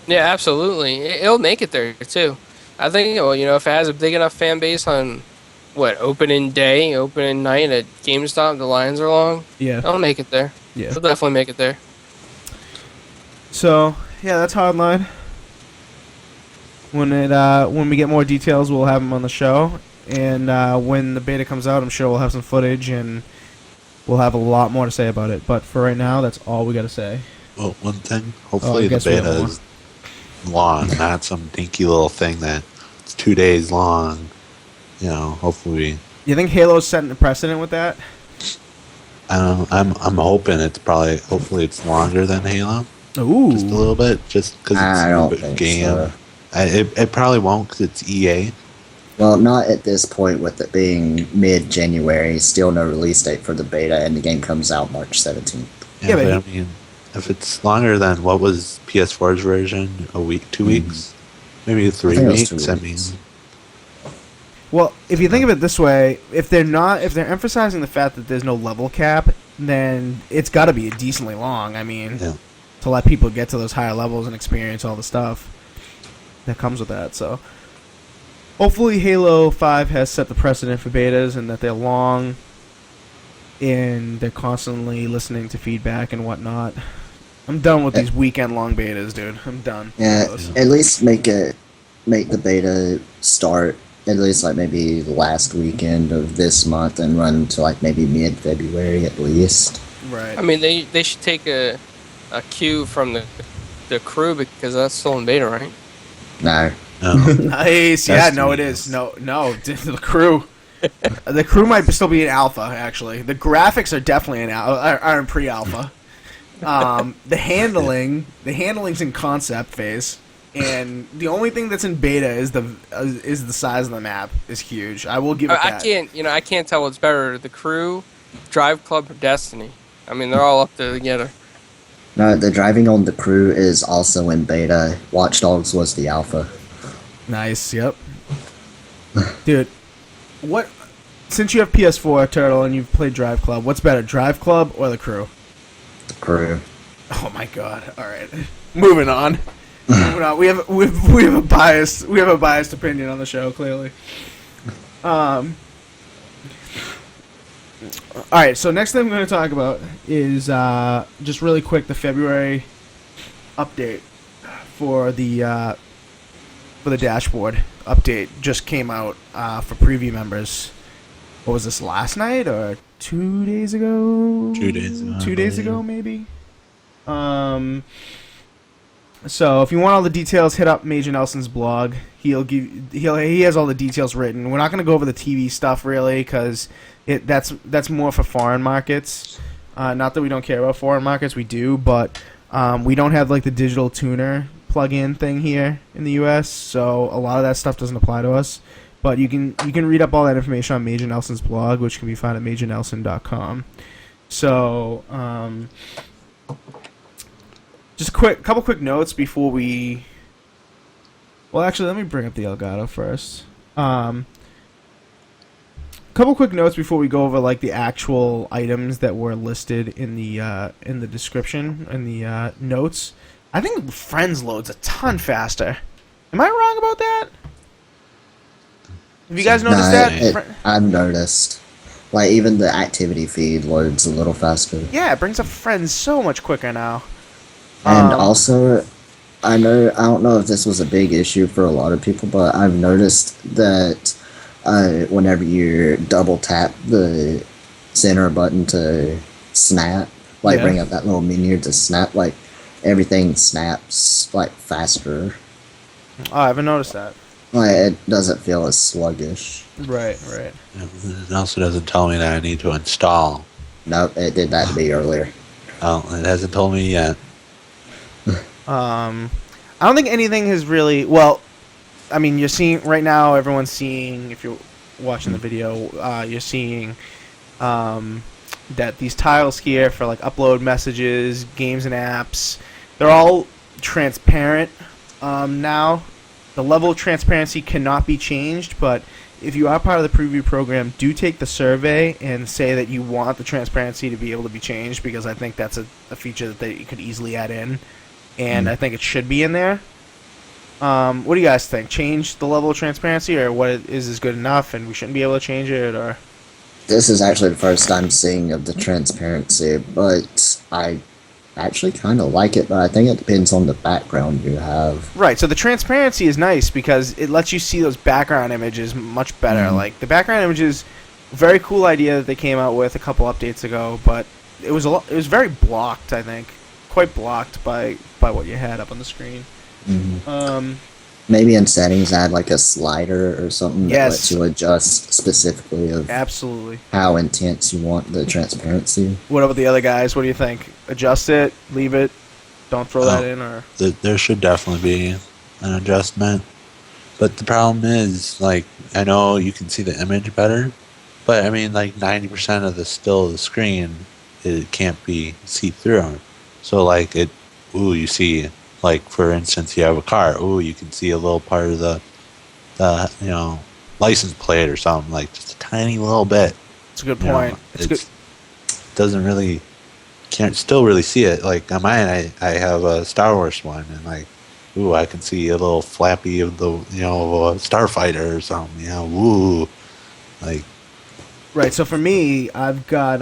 Yeah, absolutely. It'll make it there too. I think, if it has a big enough fan base on, opening day, opening night at GameStop, the lines are long. Yeah. It'll make it there. Yeah. It'll definitely make it there. So, yeah, that's Hardline. When we get more details, we'll have them on the show. And when the beta comes out, I'm sure we'll have some footage and we'll have a lot more to say about it. But for right now, that's all we got to say. Well, one thing, hopefully the beta is long, not some dinky little thing that it's 2 days long. Hopefully. You think Halo's setting a precedent with that? I'm hoping hopefully it's longer than Halo. Ooh. Just a little bit, just because it's a game. So. It probably won't because it's EA. Well, not at this point with it being mid-January. Still no release date for the beta, and the game comes out March 17th. Yeah, but I mean, if it's longer than what was PS4's version, a week, 2 weeks, maybe 3 weeks. I mean. Well, if you think of it this way, if they're emphasizing the fact that there's no level cap, then it's got to be decently long. I mean, to let people get to those higher levels and experience all the stuff that comes with that. So, hopefully, Halo 5 has set the precedent for betas and that they're long. and they're constantly listening to feedback and whatnot. I'm done with these weekend-long betas, dude. I'm done. Yeah, with those. at least make the beta start at least like maybe the last weekend of this month and run to like maybe mid-February at least. Right. I mean, they should take a cue from the crew because that's still in beta, right? No. No. Nice. Yeah, no, it Destiny is. No, the crew. The crew might still be in alpha. Actually, the graphics are definitely are in pre-alpha. The handling's in concept phase, and the only thing that's in beta is the size of the map is huge. I will give it that. I can't tell what's better: the crew, Drive Club, or Destiny. I mean, they're all up there together. No, the driving on the crew is also in beta. Watch Dogs was the alpha. Nice. Yep. Dude, what? Since you have PS4, Turtle, and you've played Drive Club, what's better, Drive Club or the crew? The crew. Oh my god! All right, moving on. Moving on. We have a biased opinion on the show. Clearly. All right. So next thing I'm going to talk about is just really quick the February update for the dashboard update just came out for preview members. What was this, last night or 2 days ago? 2 days ago. 2 days ago, maybe. So if you want all the details, hit up Major Nelson's blog. He has all the details written. We're not going to go over the TV stuff really because that's more for foreign markets. Not that we don't care about foreign markets, we do, but we don't have like the digital tuner plug-in thing here in the U.S. So a lot of that stuff doesn't apply to us. But you can read up all that information on Major Nelson's blog, which can be found at majornelson.com. So, just couple quick notes before we. Well, actually, let me bring up the Elgato first. Couple quick notes before we go over like the actual items that were listed in the description in the notes. I think Friends loads a ton faster. Am I wrong about that? Have you guys noticed that? I've noticed. Like, even the activity feed loads a little faster. Yeah, it brings up Friends so much quicker now. And also, I don't know if this was a big issue for a lot of people, but I've noticed that whenever you double tap the center button to snap, bring up that little menu to snap, like, everything snaps, like, faster. Oh, I haven't noticed that. Like, it doesn't feel as sluggish. Right. It also doesn't tell me that I need to install. Nope, it did that to me earlier. Oh, it hasn't told me yet. I don't think anything has really. Well, I mean, you're seeing right now. Everyone's seeing. If you're watching the video, you're seeing that these tiles here for like upload messages, games and apps, they're all transparent now. The level of transparency cannot be changed, but if you are part of the preview program, do take the survey and say that you want the transparency to be able to be changed, because I think that's a feature that they could easily add in, and I think it should be in there. What do you guys think? Change the level of transparency, or what is this good enough and we shouldn't be able to change it? Or This is actually the first time seeing of the transparency, but I actually kind of like it, but I think it depends on the background you have. Right, so the transparency is nice because it lets you see those background images much better. Like, the background images, very cool idea that they came out with a couple updates ago, but it was very blocked, I think. Quite blocked by what you had up on the screen. Maybe in settings add like a slider or something that Yes. lets you adjust specifically of Absolutely. how intense you want the transparency. What about the other guys? What do you think? Adjust it? Leave it? Don't throw that in? Or There should definitely be an adjustment. But the problem is, like, I know you can see the image better, but I mean, like, 90% of the screen, it can't be see-through. So, like, you see, like, for instance, you have a car, you can see a little part of the license plate or something, like, just a tiny little bit. it's a good point. It's good. Doesn't really, can't still really see it. Like, on mine, I have a Star Wars one, and, like, I can see a little flappy of the, of a starfighter or something, like, Right. So for me, I've got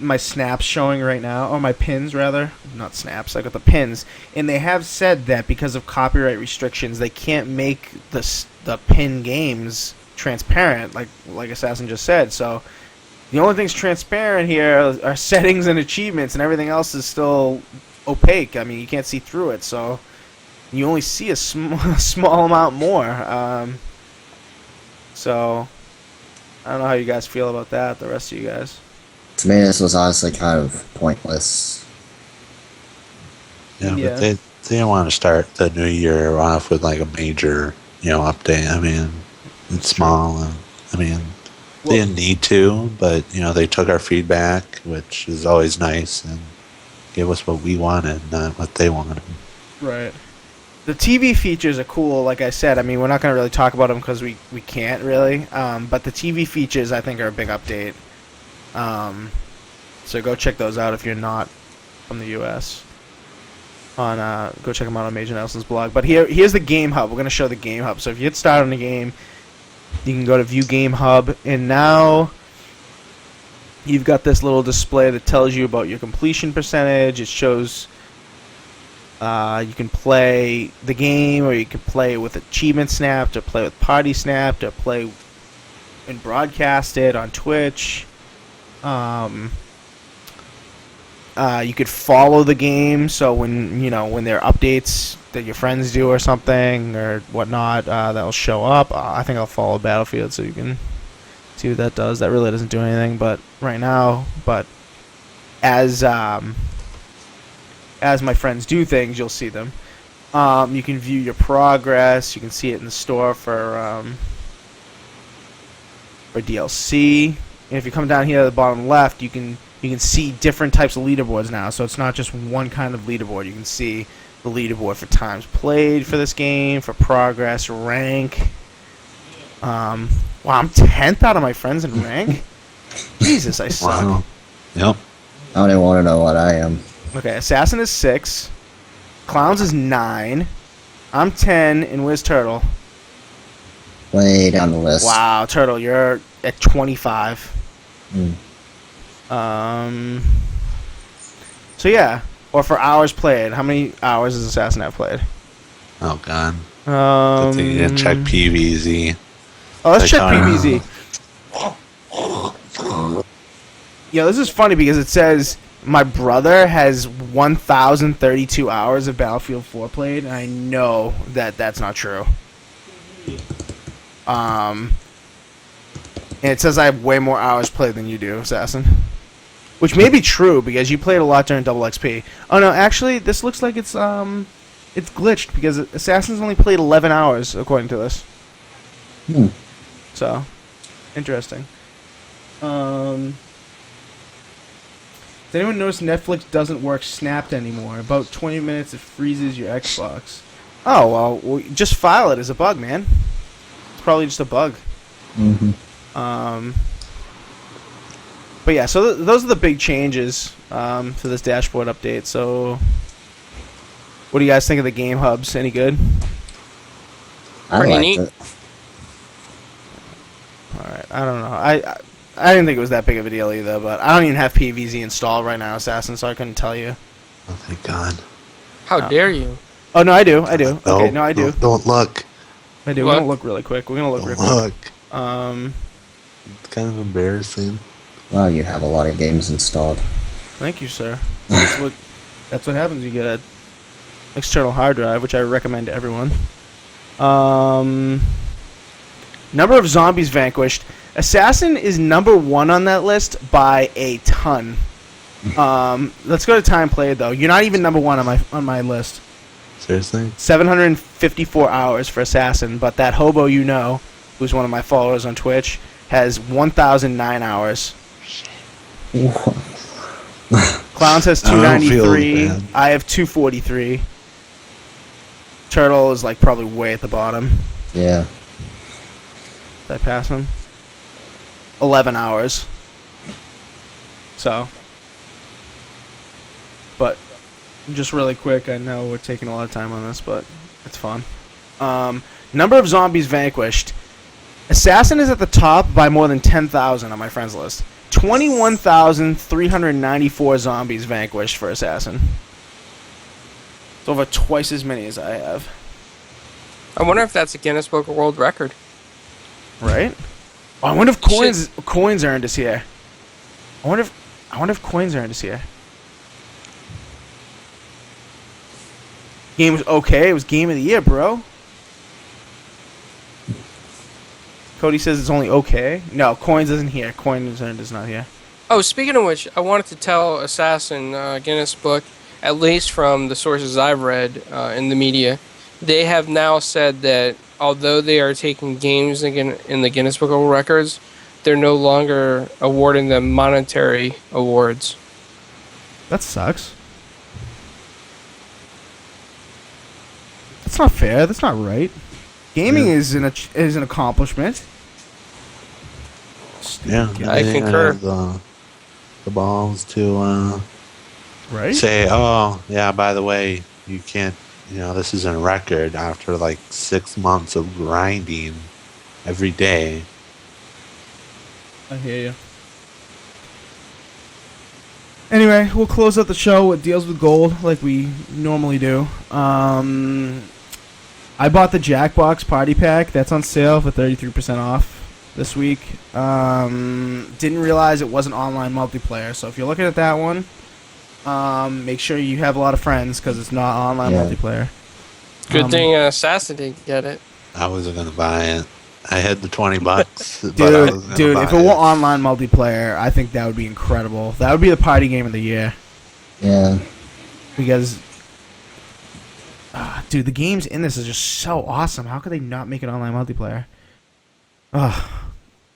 my snaps showing right now, or my pins rather, not snaps. I got the pins, and they have said that because of copyright restrictions, they can't make the pin games transparent, like Assassin just said. So the only things transparent here are settings and achievements, and everything else is still opaque. I mean, you can't see through it, so you only see a small amount more. So I don't know how you guys feel about that. The rest of you guys. To me, this was honestly kind of pointless. Yeah, Yeah. but they didn't want to start the new year off with like a major, update. I mean, it's small. And, I mean, they didn't need to, but they took our feedback, which is always nice, and gave us what we wanted, not what they wanted. Right. The TV features are cool, like I said. I mean, we're not going to really talk about them because we can't really. But the TV features, I think, are a big update. So go check those out if you're not from the U.S. Go check them out on Major Nelson's blog. But here's the Game Hub. We're going to show the Game Hub. So if you get started on the game, you can go to View Game Hub. And now you've got this little display that tells you about your completion percentage. It shows... you can play the game, or you can play with Achievement Snapped, or play with Party Snapped, or play and broadcast it on Twitch. You could follow the game, so when there are updates that your friends do or something or whatnot, that'll show up. I think I'll follow Battlefield so you can see what that does. That really doesn't do anything, but right now, as my friends do things, you'll see them. You can view your progress. You can see it in the store for DLC. And if you come down here at the bottom left, you can see different types of leaderboards now. So it's not just one kind of leaderboard. You can see the leaderboard for times played for this game, for progress, rank. Wow, I'm 10th out of my friends in rank? Jesus, I suck. Wow. Yep. I don't even want to know what I am. Okay, Assassin is 6. Clowns is 9. I'm 10, and where's Turtle? Way down the list. Wow, Turtle, you're at 25. Mm. So yeah, or for hours played. How many hours does Assassin have played? Oh, God. Good thing you didn't check PVZ. Oh, let's check Like, PVZ. Yeah, this is funny because it says my brother has 1,032 hours of Battlefield 4 played, and I know that that's not true. And it says I have way more hours played than you do, Assassin. Which may be true because you played a lot during Double XP. Oh no, actually, this looks like it's glitched because Assassin's only played 11 hours according to this. So, interesting. Does anyone notice Netflix doesn't work snapped anymore? About 20 minutes it freezes your Xbox. Oh, well, just file it as a bug, man. It's probably just a bug. Mm-hmm. But yeah, so those are the big changes for this dashboard update. So, what do you guys think of the game hubs? Any good? I Pretty liked neat. it. All right, I don't know. I didn't think it was that big of a deal either, but I don't even have PVZ installed right now, Assassin, so I couldn't tell you. Oh, thank God. How dare you? Oh no, I do. Okay, no, I do. Don't look. I do. What? We're gonna look really quick. We're gonna look Don't real quick. look. It's kind of embarrassing. Well, you have a lot of games installed. Thank you, sir. That's what happens. You get an external hard drive, which I recommend to everyone. Number of zombies vanquished. Assassin is number 1 on that list by a ton. Let's go to time played though. You're not even number 1 on my list. Seriously? 754 hours for Assassin, but that hobo who's one of my followers on Twitch, has 1,009 hours. Clowns has I don't feel 293. bad. I have 243. Turtle is like probably way at the bottom. Yeah. Did I pass him? 11 hours. So. But, just really quick, I know we're taking a lot of time on this, but it's fun. Number of zombies vanquished. Assassin is at the top by more than 10,000 on my friends list. 21,394 zombies vanquished for Assassin. It's over twice as many as I have. I wonder if that's a Guinness Book of World Record. Right? Oh, I wonder if coins earned us here. I wonder if coins earned us here. Game was okay. It was game of the year, bro. Cody says it's only okay. No, coins isn't here. Coins earned is not here. Oh, speaking of which, I wanted to tell Assassin Guinness Book, at least from the sources I've read in the media, they have now said that although they are taking games in the Guinness Book of World Records, they're no longer awarding them monetary awards. That sucks. That's not fair. That's not right. Gaming is an accomplishment. Yeah, I they concur. have the balls to Right? say, oh, yeah, by the way, you can't, this isn't a record after like 6 months of grinding every day. I hear you. Anyway, we'll close out the show with deals with gold like we normally do. I bought the Jackbox Party Pack. That's on sale for 33% off this week. Didn't realize it wasn't online multiplayer. So if you're looking at that one, make sure you have a lot of friends because it's not online multiplayer. Good thing Assassin didn't get it. I wasn't going to buy it. I had the $20, but I was gonna Dude, buy if it were online multiplayer, I think that would be incredible. That would be the party game of the year. Yeah. Because, dude, the games in this is just so awesome. How could they not make it online multiplayer?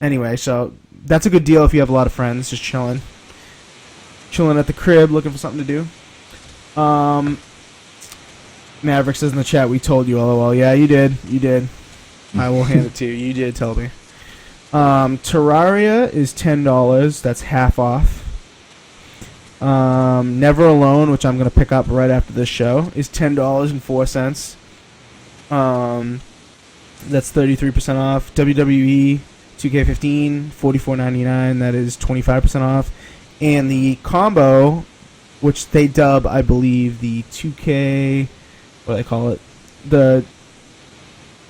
Anyway, so that's a good deal if you have a lot of friends just chilling at the crib, looking for something to do. Maverick says in the chat, we told you, LOL. Yeah, you did. I will hand it to you. You did tell me. Terraria is $10. That's half off. Never Alone, which I'm going to pick up right after this show, is $10.04. That's 33% off. WWE 2K15, $44.99. That is 25% off. And the combo, which they dub, I believe, the 2K, what do they call it? The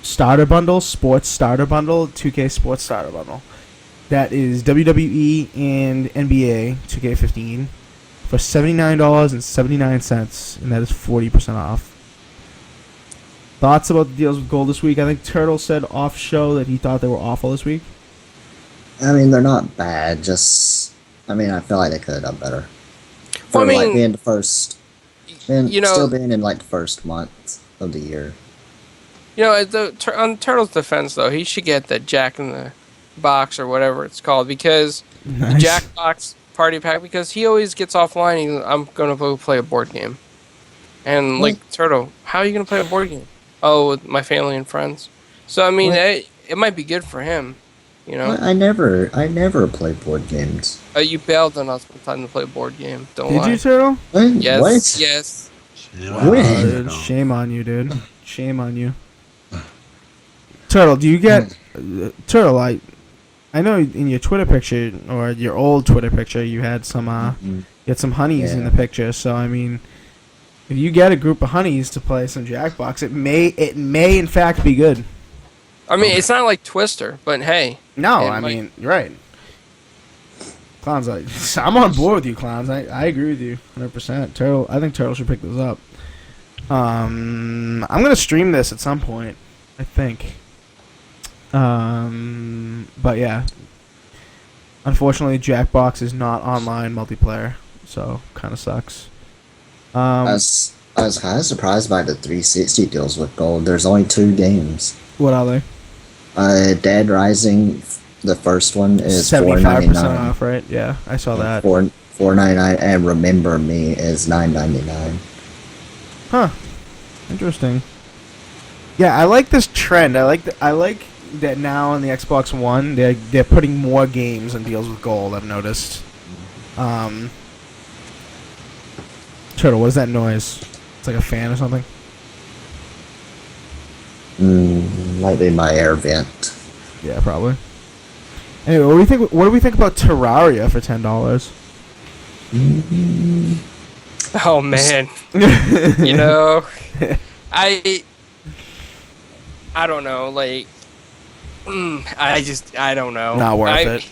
starter bundle, sports starter bundle, 2K sports starter bundle. That is WWE and NBA 2K15 for $79.79, and that is 40% off. Thoughts about the deals with gold this week? I think Turtle said off show that he thought they were awful this week. I mean, they're not bad. I feel like they could have done better. For Well, I like mean, being the first, you know- still being in like the first month of the year. On Turtle's defense, though, he should get the Jack in the Box or whatever it's called, because the Jackbox Party Pack, because he always gets offline. I'm going to go play a board game. And, like, Turtle, how are you going to play a board game? Oh, with my family and friends. So, I mean, it might be good for him, I never play board games. You bailed on us one time to play a board game. Don't lie. Did you, Turtle? Yes. What? Yes. When? Dude, shame on you, dude. Shame on you. Turtle, do you get... Turtle, I know in your Twitter picture, or your old Twitter picture, you had some you had some honeys in the picture. So, I mean, if you get a group of honeys to play some Jackbox, it may in fact be good. I mean, it's not like Twister, but hey. No, I mean, you're right. Clowns, I'm on board with you, Clowns. I agree with you 100%. Turtle, I think Turtle should pick this up. I'm gonna stream this at some point, I think. But yeah, unfortunately, Jackbox is not online multiplayer, so kind of sucks. I was kind of surprised by the 360 deals with gold. There's only 2 games. What are they? Dead Rising, the first one is 75% $4.99. off, right? Yeah, I saw that. $4.99, and Remember Me is $9.99. Huh? Interesting. Yeah, I like this trend. I like that now on the Xbox One, they're putting more games on deals with gold. I've noticed. Turtle, what is that noise? It's like a fan or something. Might be my air vent. Yeah, probably. Anyway, what do we think about Terraria for $10? Oh man, you know, I I don't know. Like, I don't know. Not worth it.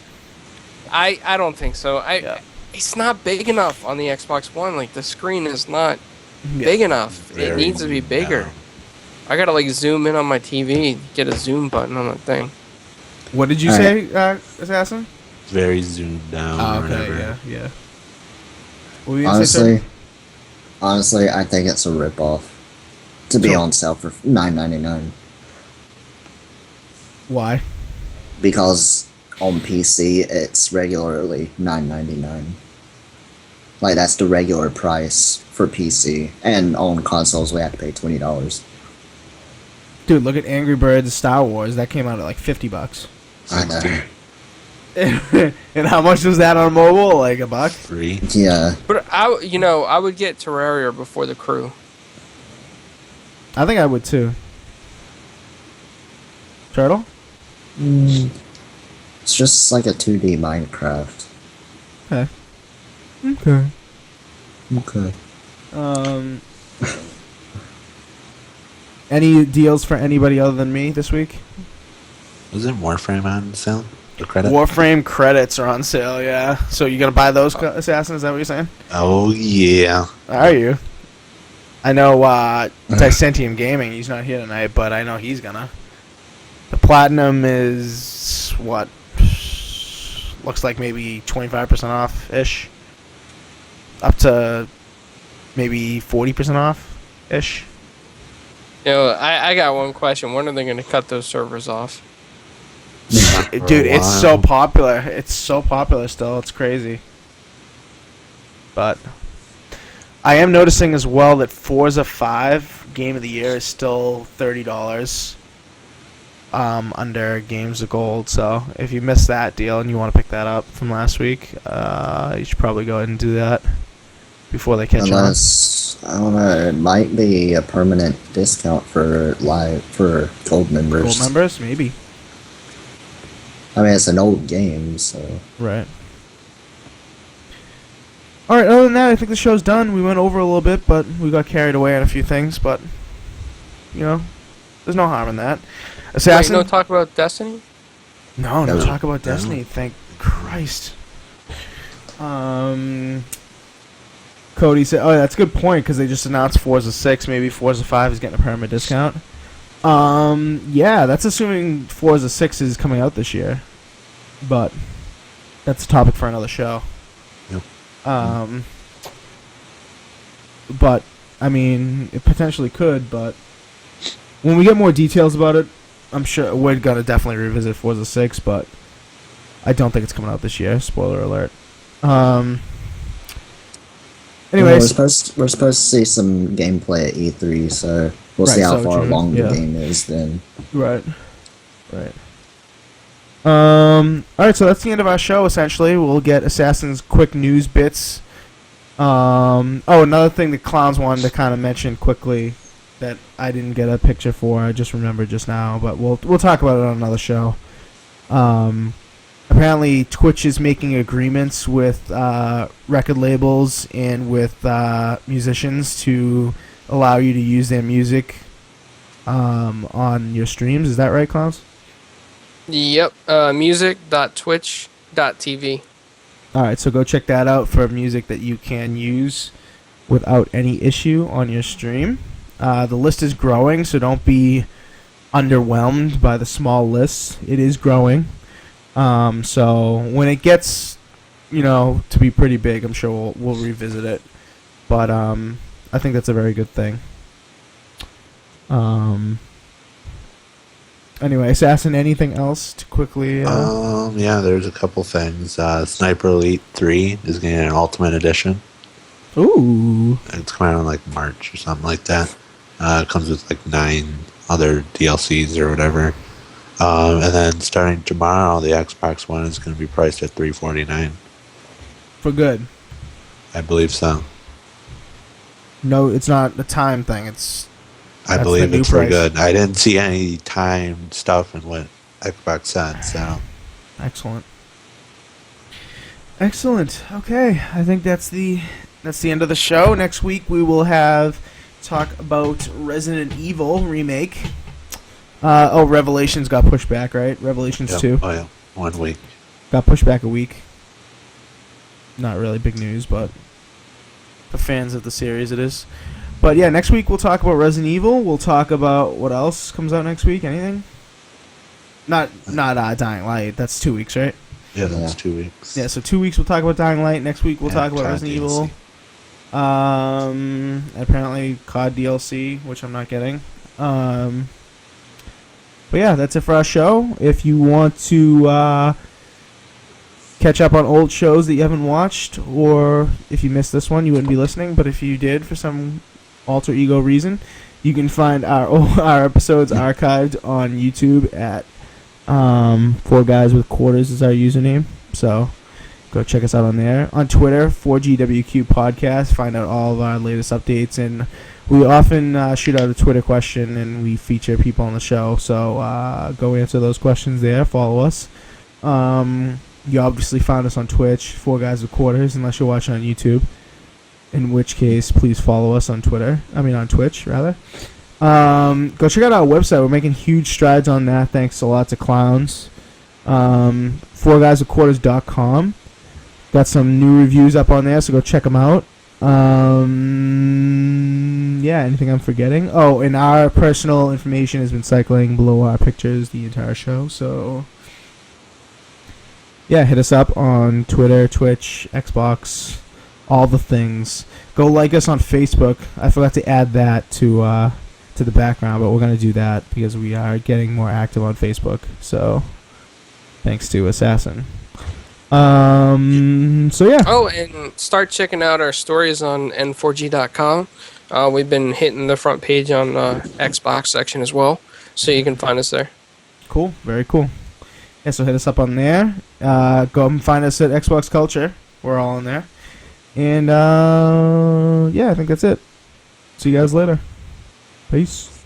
I don't think so. Yeah. It's not big enough on the Xbox One. Like the screen is not Yeah. big enough. It Very needs to be zoomed bigger. down. I gotta like zoom in on my TV, get a zoom button on that thing. What did you say, Assassin? Very zoomed down. Oh, or okay, whatever. yeah. What were you gonna say, sir? Honestly, I think it's a ripoff to be So- on sale for $9.99 Why? because on PC it's regularly $9.99. Like that's the regular price for PC, and on consoles we have to pay $20. Dude, look at Angry Birds Star Wars. That came out at like $50. I know. And how much was that on mobile? Like $1? Free. Yeah, But I would get Terraria before the Crew. I think I would too. Turtle? it's just like a 2D Minecraft. Okay. Okay. Okay. Any deals for anybody other than me this week? Wasn't Warframe on sale? The credit? Warframe credits are on sale, yeah. So you gonna buy those, Assassin? Is that what you're saying? Oh, yeah. Are you? I know Dicentium Gaming, he's not here tonight, but I know he's gonna. The Platinum is, what? Looks like maybe 25% off-ish. Up to maybe 40% off-ish. I got one question. When are they gonna cut those servers off? Dude, it's so popular. It's so popular still. It's crazy. But I am noticing as well that Forza 5 Game of the Year is still $30 under Games of Gold. So if you missed that deal and you want to pick that up from last week, you should probably go ahead and do that before they catch on. Unless, I don't know, it might be a permanent discount for gold members. Gold members? Maybe. I mean, it's an old game, so. Right. Alright, other than that, I think the show's done. We went over a little bit, but we got carried away on a few things, but, there's no harm in that. Assassin? Wait, no talk about Destiny? No No. talk about Destiny, thank Christ. Cody said, oh, that's a good point, because they just announced Forza 6, maybe Forza 5 is getting a permanent discount. Yeah, that's assuming Forza 6 is coming out this year. But that's a topic for another show. Yep. But, I mean, it potentially could, but when we get more details about it, I'm sure we're going to definitely revisit Forza 6, but I don't think it's coming out this year. Spoiler alert. Anyways. Well, we're supposed to see some gameplay at E3, so we'll see how far along the game is then. Right. Alright, so that's the end of our show, essentially. We'll get Assassin's quick news bits. Another thing the clowns wanted to kind of mention quickly that I didn't get a picture for, I just remembered just now, but we'll talk about it on another show. Apparently, Twitch is making agreements with record labels and with musicians to allow you to use their music on your streams. Is that right, clowns? Yep. Music.twitch.tv. Alright, so go check that out for music that you can use without any issue on your stream. The list is growing, so don't be underwhelmed by the small list. It is growing. So when it gets, to be pretty big, I'm sure we'll revisit it. But I think that's a very good thing. Anyway, Assassin, anything else to quickly... Yeah, there's a couple things. Sniper Elite 3 is getting an Ultimate Edition. Ooh. It's coming out in like March or something like that. It comes with like 9 other DLCs or whatever. And then starting tomorrow, the Xbox One is going to be priced at $349. For good. I believe so. No, it's not a time thing. I believe it's for good. I didn't see any time stuff and what Xbox said. So Excellent. Excellent. Okay, I think that's the end of the show. Next week we will talk about Resident Evil remake. Revelations got pushed back, right? Revelations 2 Oh yeah, 1 week. got pushed back a week. Not really big news, but for fans of the series it is. But yeah, next week we'll talk about Resident Evil. We'll talk about what else comes out next week. Anything? Not Dying Light. That's 2 weeks, right? Yeah, that's 2 weeks. Yeah, so 2 weeks we'll talk about Dying Light. Next week we'll talk about COD Resident DLC. Evil. Apparently COD DLC, which I'm not getting. But yeah, that's it for our show. If you want to catch up on old shows that you haven't watched, or if you missed this one, you wouldn't be listening. But if you did for some alter ego reason, you can find our episodes archived on YouTube at 4GwQPodcast is our username. So go check us out on there. On Twitter, 4GwQPodcast. Find out all of our latest updates, and we often shoot out a Twitter question, and we feature people on the show. So go answer those questions there. Follow us. You obviously found us on Twitch, 4GwQPodcast, unless you're watching on YouTube. In which case, please follow us on Twitch, rather. Go check out our website. We're making huge strides on that. Thanks a lot to Clowns. 4GwQPodcast.com. Got some new reviews up on there, so go check them out. Yeah, anything I'm forgetting? Oh, and our personal information has been cycling below our pictures the entire show, so yeah, hit us up on Twitter, Twitch, Xbox, all the things. Go like us on Facebook. I forgot to add that to the background, but we're going to do that because we are getting more active on Facebook, so thanks to Assassin. So yeah. Oh, and start checking out our stories on n4g.com. We've been hitting the front page on Xbox section as well, so you can find us there. Cool, very cool. Yeah, so hit us up on there. Go and find us at Xbox Culture. We're all in there. And yeah, I think that's it. See you guys later. Peace.